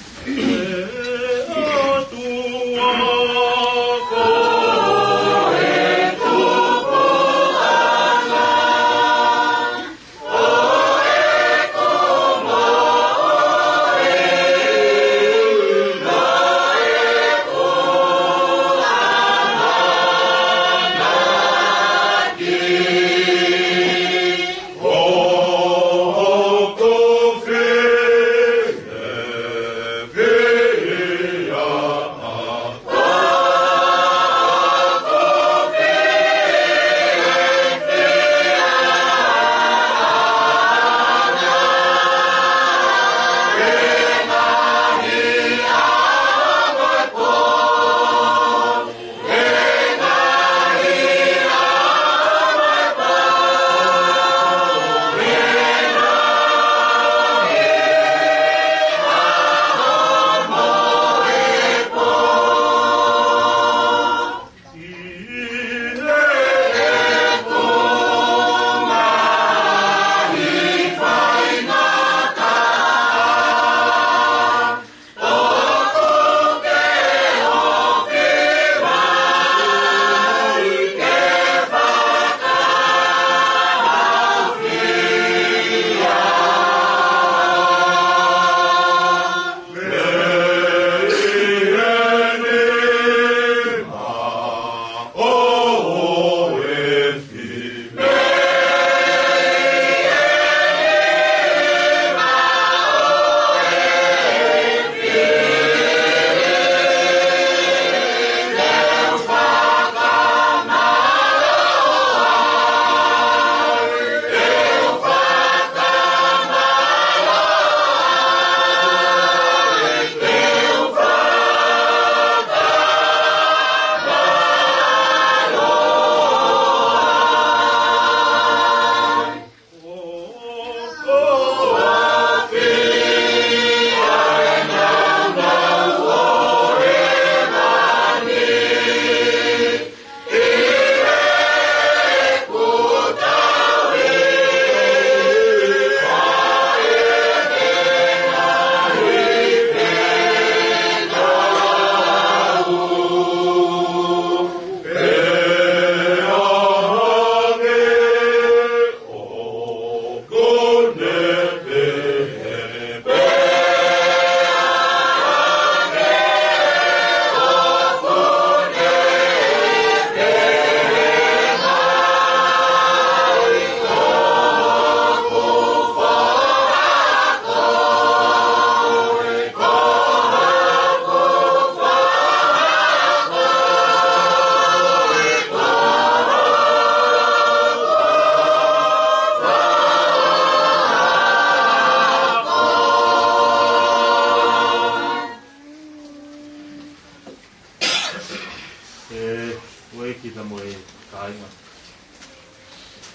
Ue ki ta mo e kāinga.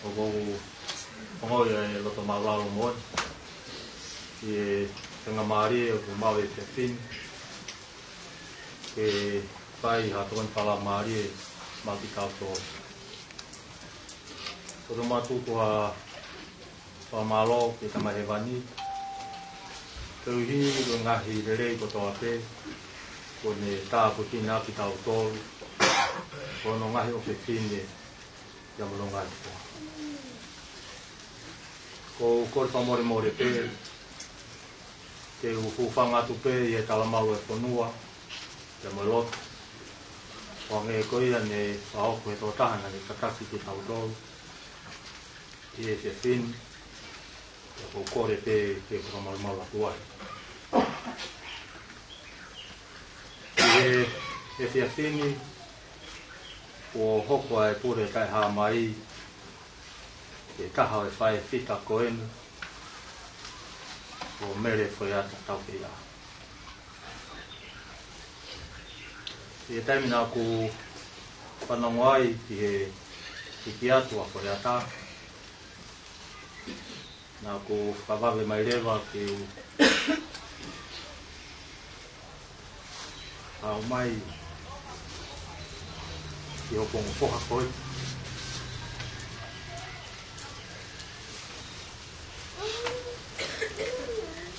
O kongo e loto maulao mo. E tanga maari o mau e te fin. E pai ha tuan pala maari e maki kauto. O to matuku ha malo ke tamahewani. Tau hi o ngahi rerei ko toa te. Ko ne tāpu tina ki tau tolu. Ko no ngahi o ke fine ia mono ngahi po. Ko korpa more more pe. Ke ufuwhanga atu pe i e talamau e whanua. Ia mo loto. Ko nge koia ne whaoko e tō tahana ne kataki ki tau tolu. I e se fine. Ia ko kore pe ke whamaumau atuai. E fia fini o hoko e pure kai ha mai e taha e whae whita koenu o mere foi ata tau ke ia. E taimina ku whanongoai ki ki atua foi ata na ku whawawe mai rewa ki au mai i o pongo poha koi.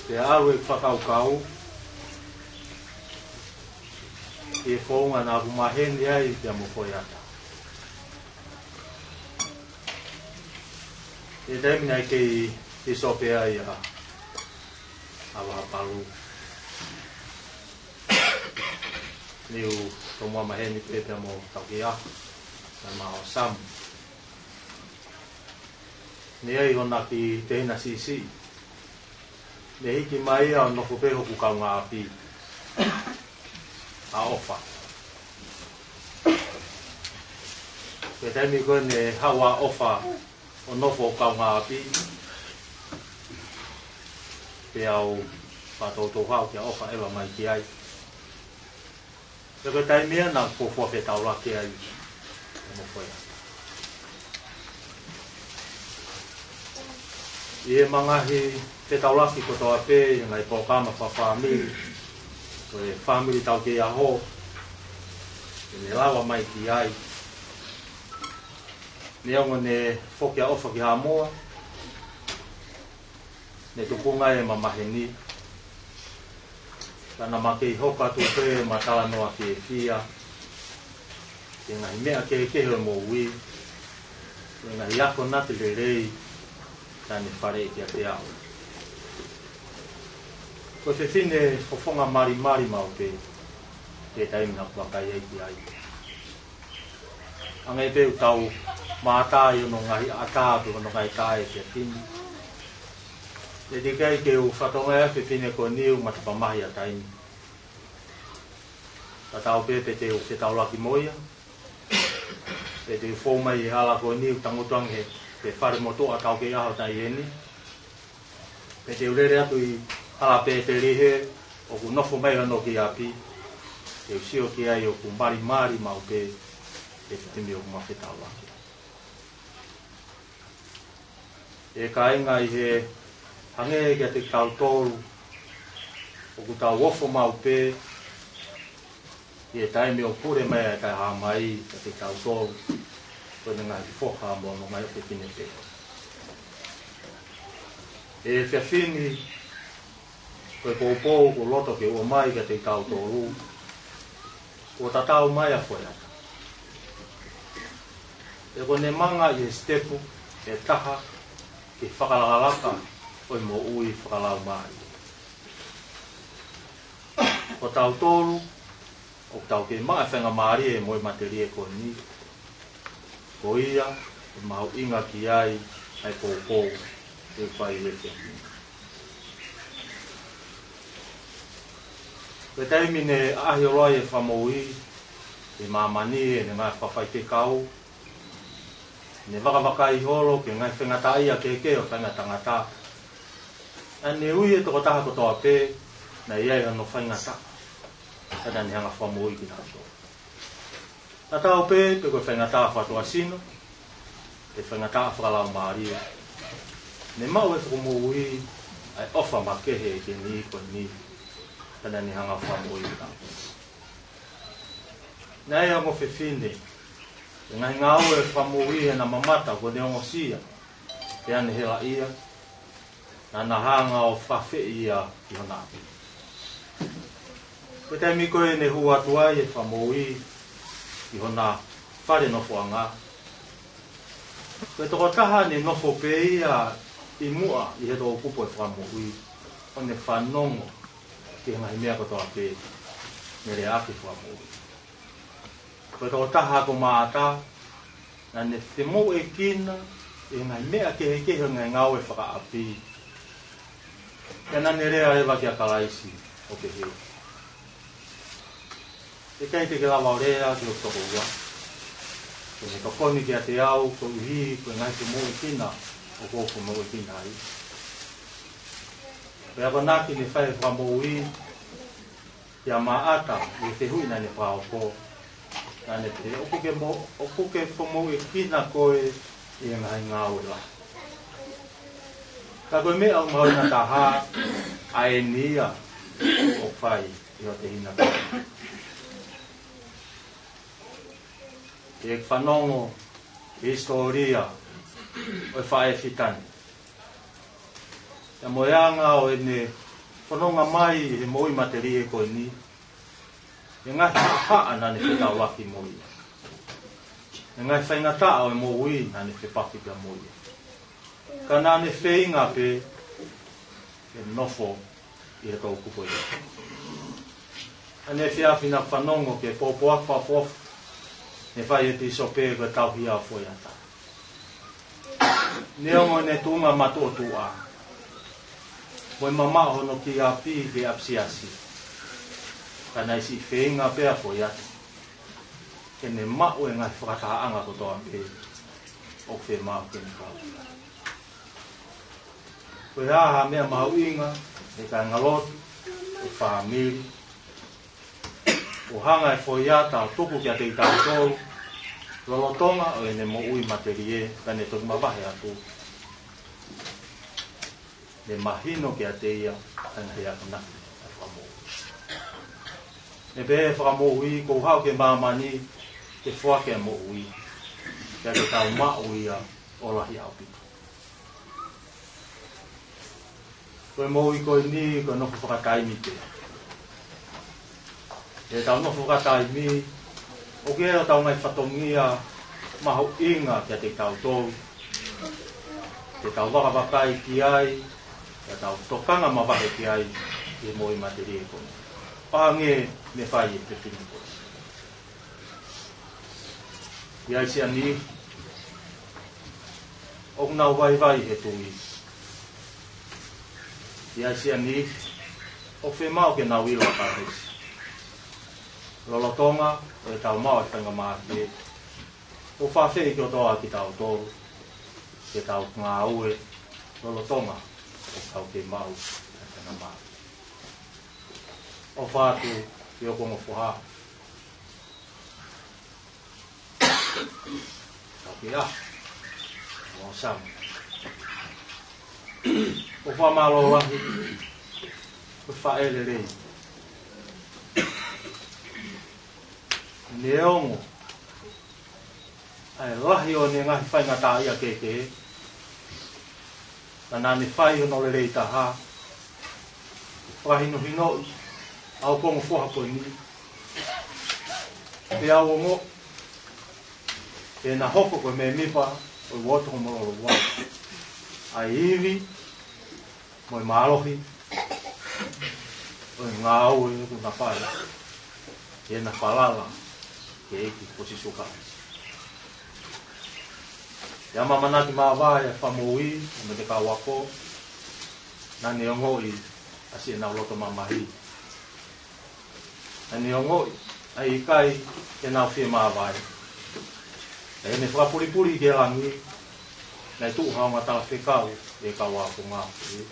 Te aru e whakaukau e whaunga nā kumaheni ai te amo koi ata. E taimina i kei sope ai a awa paru. Niu tomua maheni pepe mo tauki a na mao sam. Ni ai hona ki te hina sisi. Ne hiki mai a nofo peho ku kaunga api. A ofa. Ke taimi koe ne hawa ofa o nofo kaunga api. Pe au patoto hau kia ofa ewa mai ki ai. Ko taimia na fofo pe taula ke ai mo foi. E mangahi te taula ki ko toa pe ngai po kama fa family. Ko e family tau ke aho. Ne lawa mai ki ai. Ne ongo ne fokia ofa ki ha moa. Ne tupunga e mamaheni. Kana make hoka tu pe matala noa ki fia. Ke ngai mea ke ho mo ui. Ke ngai ako nati le rei. Tane whare ki a te au. Ko te whine o whonga mari mau pe. Te taimina wakai ai ki ai. Angai pe utau mātai o no ngai atātu o no ngai tae te whine. E te kai ke u whatonga e whine ko niu matapamahi a taimi. Ta tau pepe te o te taulaki moia. Te te whomai i hala ko niu tangotange te whare motoa tau ke aho tai eni. Pe te urere atu i hala pe te rihe o ku nofo mai ano ki api. Te usio ki ai o ku mari mau pe te timi o ku mawhi taulaki. E ka inga i he hange kia te tau tolu o ku tau wofo mau pe i e taimi o pure mea e kai haa mai kia te tau tolu ko ne ngai whoka mo no ngai o te tine pe. E whiawhini koe pōpō ko loto ke ua mai kia te tau tolu ko tatau mai a whoi ata. E ko ne manga i e stepu e taha ki whakalakalaka oi mo ui whakalau mai. Ko tau tolu, o tau ke maa whenga maari e moi materi e ko ni. Ko ia, e mau inga ki ai, ai pōpō, e whai rete. Ko taimi ne ahi oroi e whamoui, e mamani e ne ngai whawhai te kau, ne waka i holo ke ngai whengata ia ke o whenga tangata. Ane ui e toko taha ko toa pē, na iai ano whaingata. Kada ni hanga whamoi ki tātou.
A tau pe koe whaingata whatua sino, e whaingata whakalau Maria. Ne mau e whakamui ai ofa makehe e ke ni koe ni, kana ni hanga whamui tau. Nei ongo whiwhine, e ngai ngau e whamui e na mamata koe ne ongo sia, e ane hela ia, na na hanga o whawhi ia i hona api. Koe tai miko e ne hua tuai e whamui, i hona whare nofo anga. Koe toko taha ne nofo pe ia i mua i he toko kupo e whamui, o ne whanongo ki ngahi mea kotoa pe, ne re aki whamui. Koe toko taha ko maata, na ne whimo e kina, e ngai mea kehe ngai ngau e whakaapi. Kena ne rea e waki a kalaisi o ke heo. E kei te ke lawa o rea ki o toko ua. Ko ne tokoni ki a te au, ko uhi, ko ngai whimo e kina, o ko whimo e kina ai. Pea wanaki ne whae whamo ui, ia maata, i te hui na ne whaoko. Nane te okuke whomo e kina koe i ngai ngau e la. Ka koe mea o mau na taha a e nia o whai i o te hina koe. E whanongo historia o e whae whitani. E moeanga o e ne whanonga mai he moi materie koe ni. E ngai haa nane whetau waki moi. E ngai whaingata o e mo ui nane whepaki pia moi. Ka nane whainga pe e nofo i he tau kupo ia. Ane whiawhina whanongo ke pōpoak whafof ne whai e tiso pe koe tau hia o fwoi ata. Ne ongo ne tunga mato tu a. Moe mama hono ki a pi ke apsiasi. Kana isi whainga pea fwoi ata. Ke ne mao e ngai whakataanga ko toa pe o whe mao ke ne kau. Koe haha mea mahau inga, e kai ngalotu, e whamiri. O hanga e whoiata o tuku kia te i tātou, lolotonga o e ne mo ui materie, ka ne toki mawahe atu. Ne mahino kia te ia, ka ne hea kanaki e whamou. Ne pe e whamou ui, kou hau ke mamani, ke whake mo ui, kia te tau mao ia o lahi au pitu. Koe mou i koe ni, koe nofo whakataimi te. E tau nofo whakataimi, o kea tau ngai whatongia, maho inga kia te tau tou. Te tau wakawakai ki ai, kia tau tokanga mawake ki ai, e mou i materie koe. Pahange me whai e te whini koe. Iai si ani, o nau vai he tui. Iai si ani, o whemao ke nau ilo ka resi. Lolotonga, o e tau mau e whainga maake. O whawhi ki o toa ki tau tōru. Ke tau ngā ue, lolotonga, o tau ke mau e whainga maake. O whātu, ki o kongo whuha. Tau ke a, o sama. O whamalo wahi, o whaele rei. Ne ongo, ai lahi o ne ngahi whaingata ia keke. Na nane whai hono le rei taha. Whahino hinoi, au kongo whahapo ni. Te au ongo, e na hoko koe me mipa, o i wotoho mororo wā. Ai iwi, mo i mālohi, o i ngā au e nuku na whae, e na whalala, ke eki posi sukai. Ia mamanaki mā wāia whamui, o me te kawako, nani o ngoi, asi e nau loto mamahi. Nani o ngoi, ai i kai, e nau whie mā wāia. E me whakapuripuri ke rangi, nei tu haunga tala whekau e kawa ko ngā pui.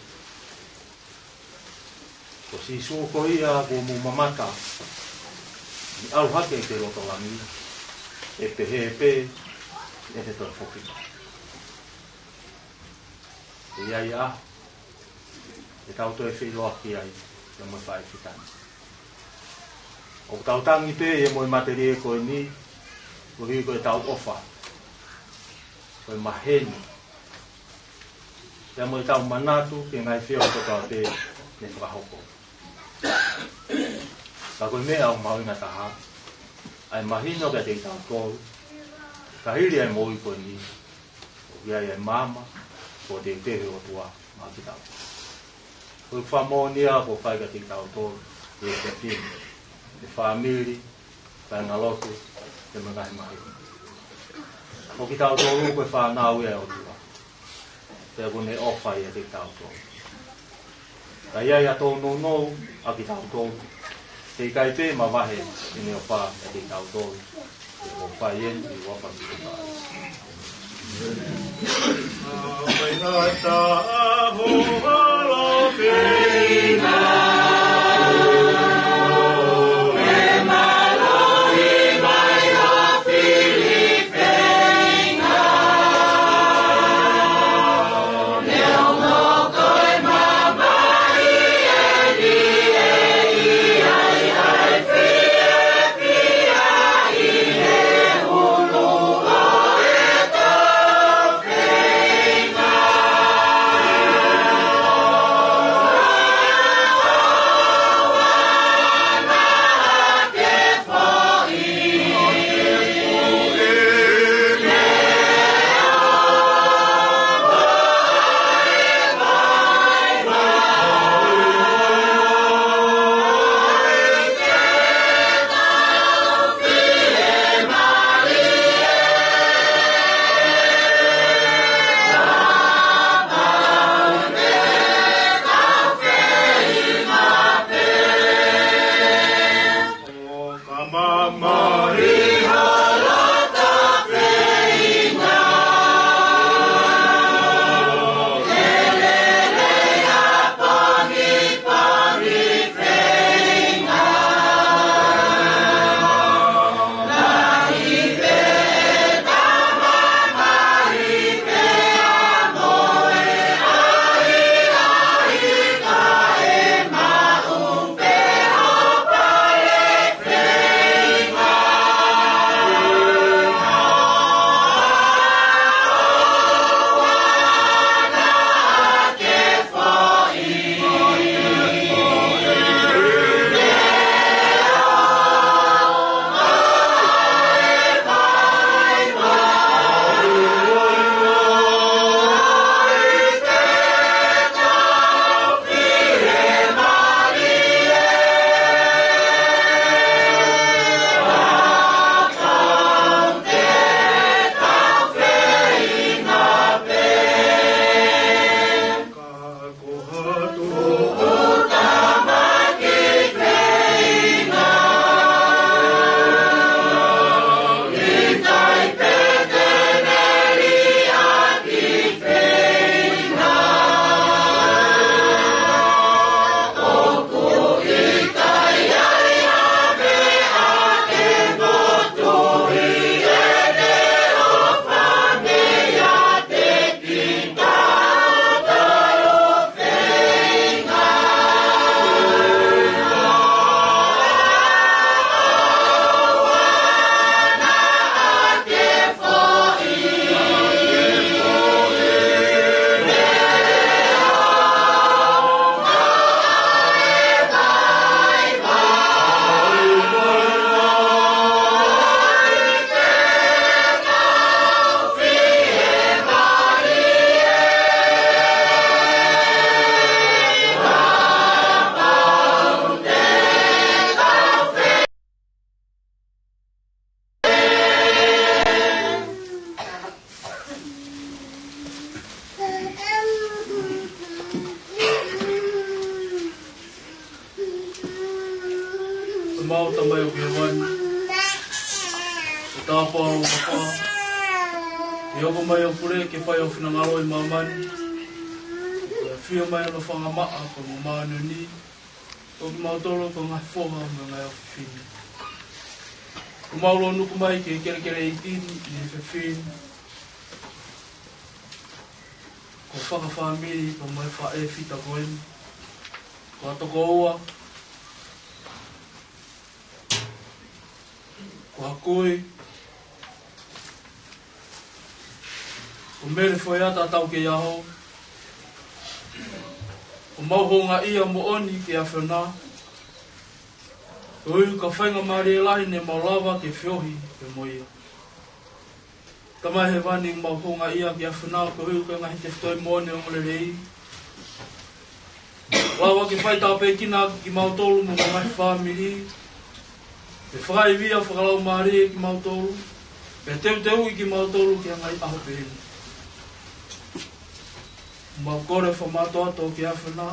Ko si suoko ia ko mu mamata, ni alu hake ke roto langi. e pehe e te toa whoki. E iai a, e tau toi whiloa ki ai, e moi whae whitani. O tau tangi pe e moi materi e koe ni, ko hi koe tau ofa, koe maheni. E moi tau manatu, ke ngai whio ko tau te ne whakahoko. Ka koe mea o mauina taha, ai mahino ka te tau tōru, ka hiri ai moi koe ni, o iai ai mama, ko te tehe o tua mā ki tau. Koe whamonia ko whai ka te tau tōru, e te whini, te whamiri, kai ngalotu, te mangahi mahi. Ko ki tau tōru koe whanau e o tua, te kone ofai e te tau tōru. Ka iai a tōnu nou, a ki tau tōru, te kai pe ma wahe i neo wha e te tau tōru, e o whai en i wapa ki te whai.
Mai ngata aho ala whina,
mau tamai o kiwan. O tāpua o kapa. I opo mai o pure ke whai o whinangaro i mamani. Whio mai o na whangamaa ko mo manu ni. O ki mautoro ko ngai whoha me ngai o whiwhini. Kumaulo nuku mai ke kere i tini i whewhini. Ko whakawhamiri ko mai wha e whita koeni. Ko atoko ua. Ko hakoi. Ko mere whoi ata tau ke iaho. Ko mauhonga ia mo oni ke a whenā. Ko hui ka whainga maari e lahi ne maulawa ke whiohi ke moia. Tamai he wani mauhonga ia ke a whenā ko hui ka ngahi te whtoi moane o ngore rei. Lawa ke whaita pe kina ki mautolu mo ngahi whamiri. Pe whakai via whakalau maari e ki mautolu. Pe teu i ki mautolu ke ngai aho peheni. Mau kore whamato ato ki a whenā.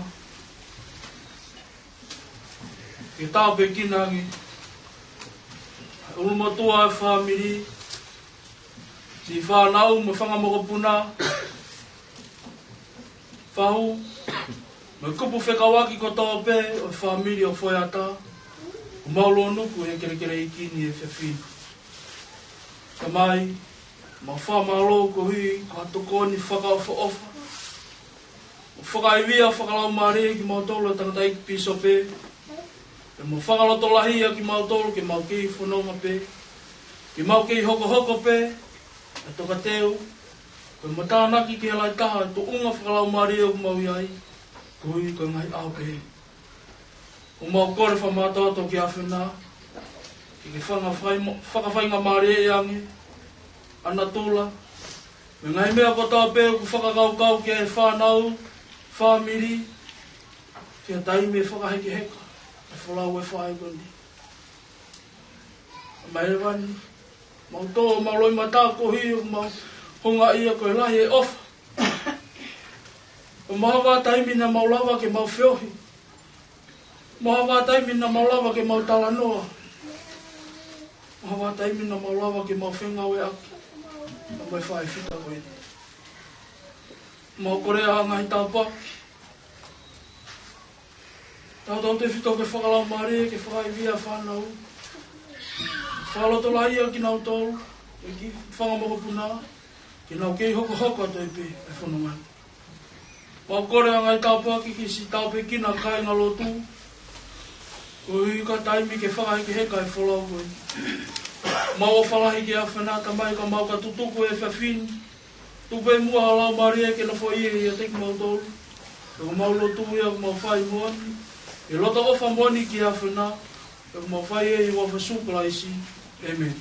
Ke tāo pe kinangi. Ulumatua e whamiri. Si whanau me whangamoko puna. Whahu. Me kupu whekawaki ko tō pe o whamiri o whoiata. O maulo nuku he kere i kini e whewhini. Ka mai. Ma whamalo ko hui. Ka tokoni whakaofa. Whakaivia whakalau maare ki mautolo tangata iki piso pe. E mo whakaloto lahia ki mautolo ke mau kei whanonga pe. Ki mau kei hoko pe. E toka teo. Ko mo tānaki ki helai taha. To unga whakalau maare o mau iai. Ko hui ko ngai au pe. O mau kore whamatoto ki a whenā. Ki ke whakawhainga maare e ange. Ana tula. Me ngai mea ko tā pe ku whakakaukau ki e whanau. Whamiri, kia taime whakaheke heka, e whalau e whae koni. Mai e wani, mau tō, mau loi mata ko hiu, mau honga ia koe lahi e ofa. O mahawa taimi na mau lawa ke mau whiohi. Mahawa taimi na mau lawa ke mau talanoa. Mahawa taimi na mau lawa ke mau whengau e aki. Na mai whae whita koe. Mau korea ngai tāpa. Tau te whito ke whakalau maare, ke whakai via whanau. Whakaloto lahia ki nau tolu, e ki whangamoko puna, ki nau kei hoko atoi pe, e whanongai. Mau korea ngai tāpa ki si tāpe kina kai ngalotu. Ko hui ka taimi ke whakai ke heka e whalau koe. Mau o whalahi ke a whanā tamai ka mau ka tutuku e whawhini. Tupe mua halau maria ke na fo i a teki mau tolu. E ko mau lotu ia ko mau whai muani. E lota o whamoni ki a whanā. E ko mau whai e i wa whasupula isi. Amen.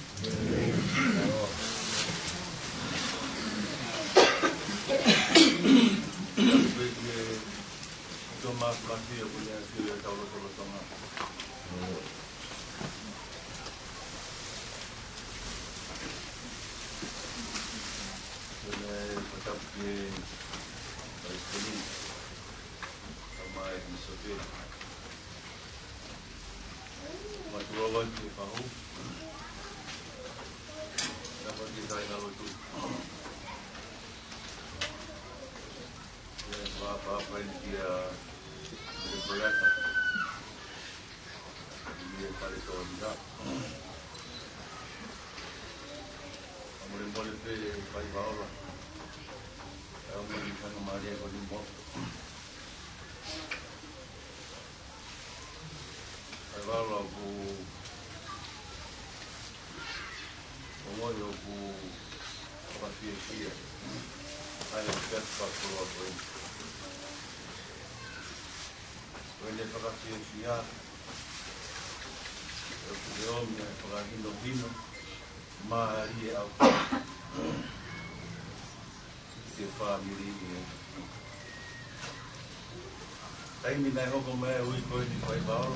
Taimi nai hoko mea ui koe ni whai wāro.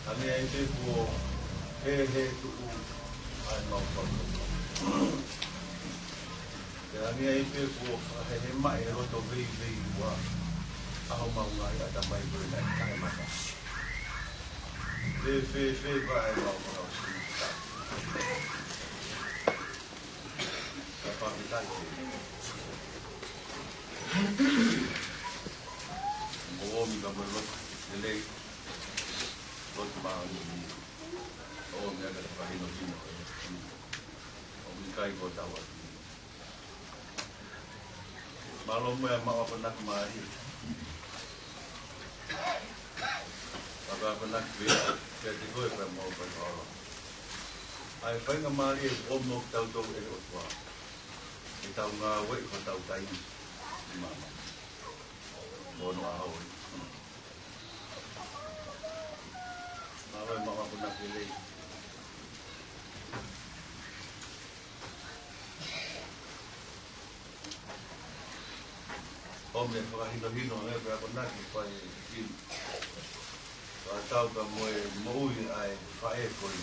Tane ai te kuo he tuu ai mau whako. Te ane ai te kuo he mai e roto vei ua. Aho mau ngai a ta mai koe nai tae mata. Fe vai mau whakao sinita. Ka whakitai te. Omi ka mai loka, lelei, loka maa ni. whahino kai ko tawa. Malo mo ang mga panakmari. Pagka panakbira, kaya tikoy pa mo pa ito. Ay, fai nga mari, omok tau tau ero tua. Itaw nga wait ko tau tayo. Mama. Bono ahoy. Malo ang mga panakbili. Ome whakahino-hino e pia konaki pai kini. Whatau ka moe moui ai whae koi.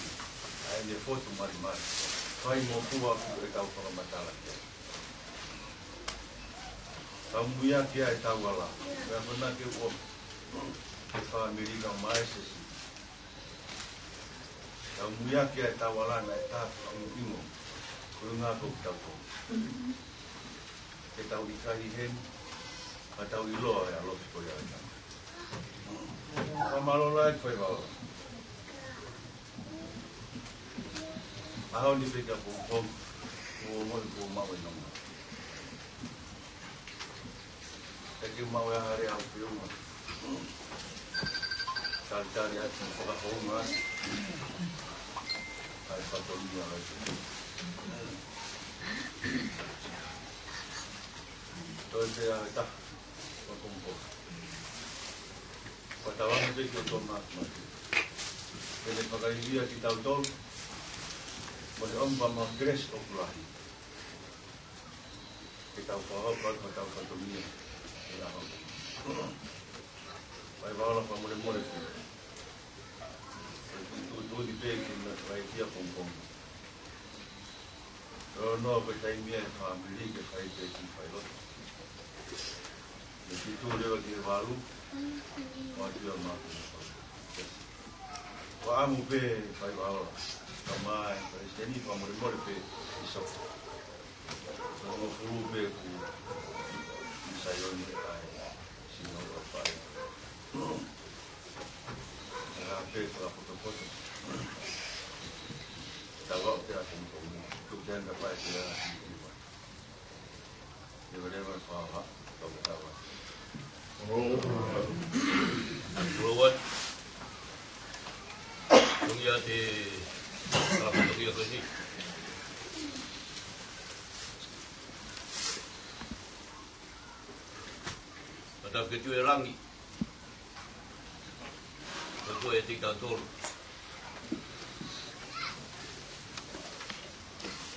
Ai ne fotu mari. Whai mo kua ku e tau whakamatala kia. Tau muia kia e tau ala. Pia konaki o e whamerika maesesi. Tau muia kia e tau ala na e tāwha ingo. Kuru ngā kou tau kou. Ke tau ikahi heni. Atau ilo ya lo ko ya. Pamalo lai foi ba. Ahon di pega po mo ma wa no. Taki ma wa hari au piu ma. Saltari at ko ba ko ma. Ai pa to ni ya. To ya ta. Patawang ito ito ito matmat. Kaya pagkaibiya kita utol, mag-ang ba mag-gres o kulahi. Kita upahapag, mataw patumiya. Ilahang. May bawala pa muli-muli po. Ito di pekin na kaya pong-pong. Pero no, pagkay miya yung family, kaya pekin pilot. Itu dia bagi baru, wajib makan. Wah, mungkin baik bawa, ramai. Jadi kamu boleh pe isok. Kamu perlu pe ku misalnya ni ay sino apa. Nah, pe kalau foto-foto. Tahu apa yang kamu tu jangan dapat dia. Dia boleh berfaham, tahu. Buat dunia di dalam dunia ini ada kecuali rangi kecuali tiga tur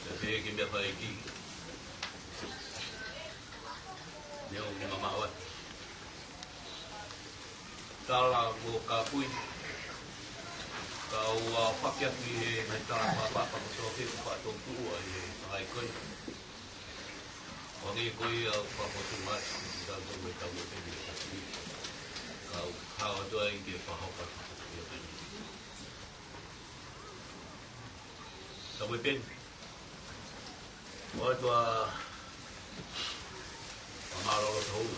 jadi kita baiki dia mengawat kala ko kapui kau pakiat ni mereka bapa pamosofi pa tungtu ai ai koi oni koi pa potumat dan mereka boleh kau tu ai dia faham pa kau ben waktu amaro lo tahu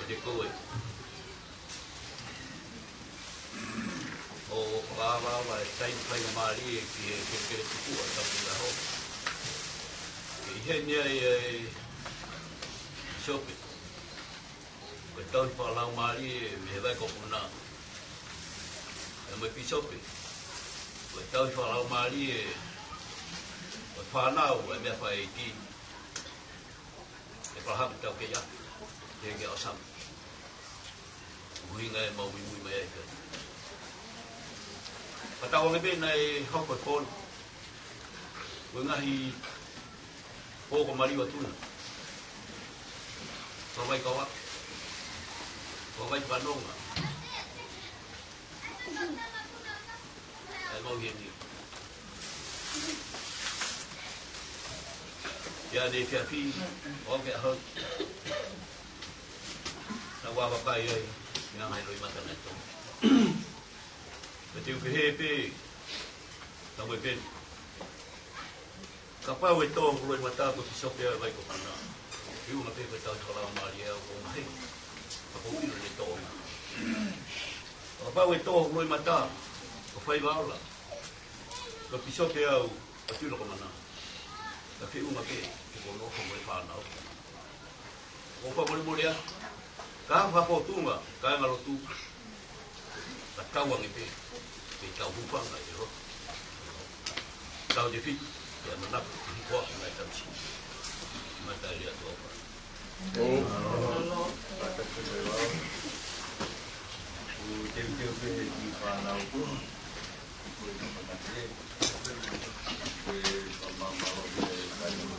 jadi kowe o baba sai mali que tu ata pulau que henya shopping betul pulau mali me vai kopuna me pi shopping betul pulau mali fanau me fai ki e paham tau ke ya dia asam winga mau wingi mai ka patau lebe nai hoko kon winga hi poko mari watuna so vai kawa so vai panonga ai mau ni ya de fiafi oke ho wa ba kai ai nga mai loi mata neto betiu ke hepe ta we ben kapa we to loi mata ko si sopia vai ko pana iu na pe ta tola maria ko mai pa ko ni to kapa we to loi mata o fai vaola. Ka piso ke au, a tūna ko mana. Ka te unga ke kono ko mai whanau. O pa mori a, ka whako tunga, ka ngaro tū, ka tauangi pe tau hupanga i roto. Tau de fit, ke ananaka, ki hikoa ki mai tau si. Mai tai rea tua pa.
Teu pe ki whanau ko. Koe ka whanakere. Koe ka mamaro ke kaino.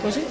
Così?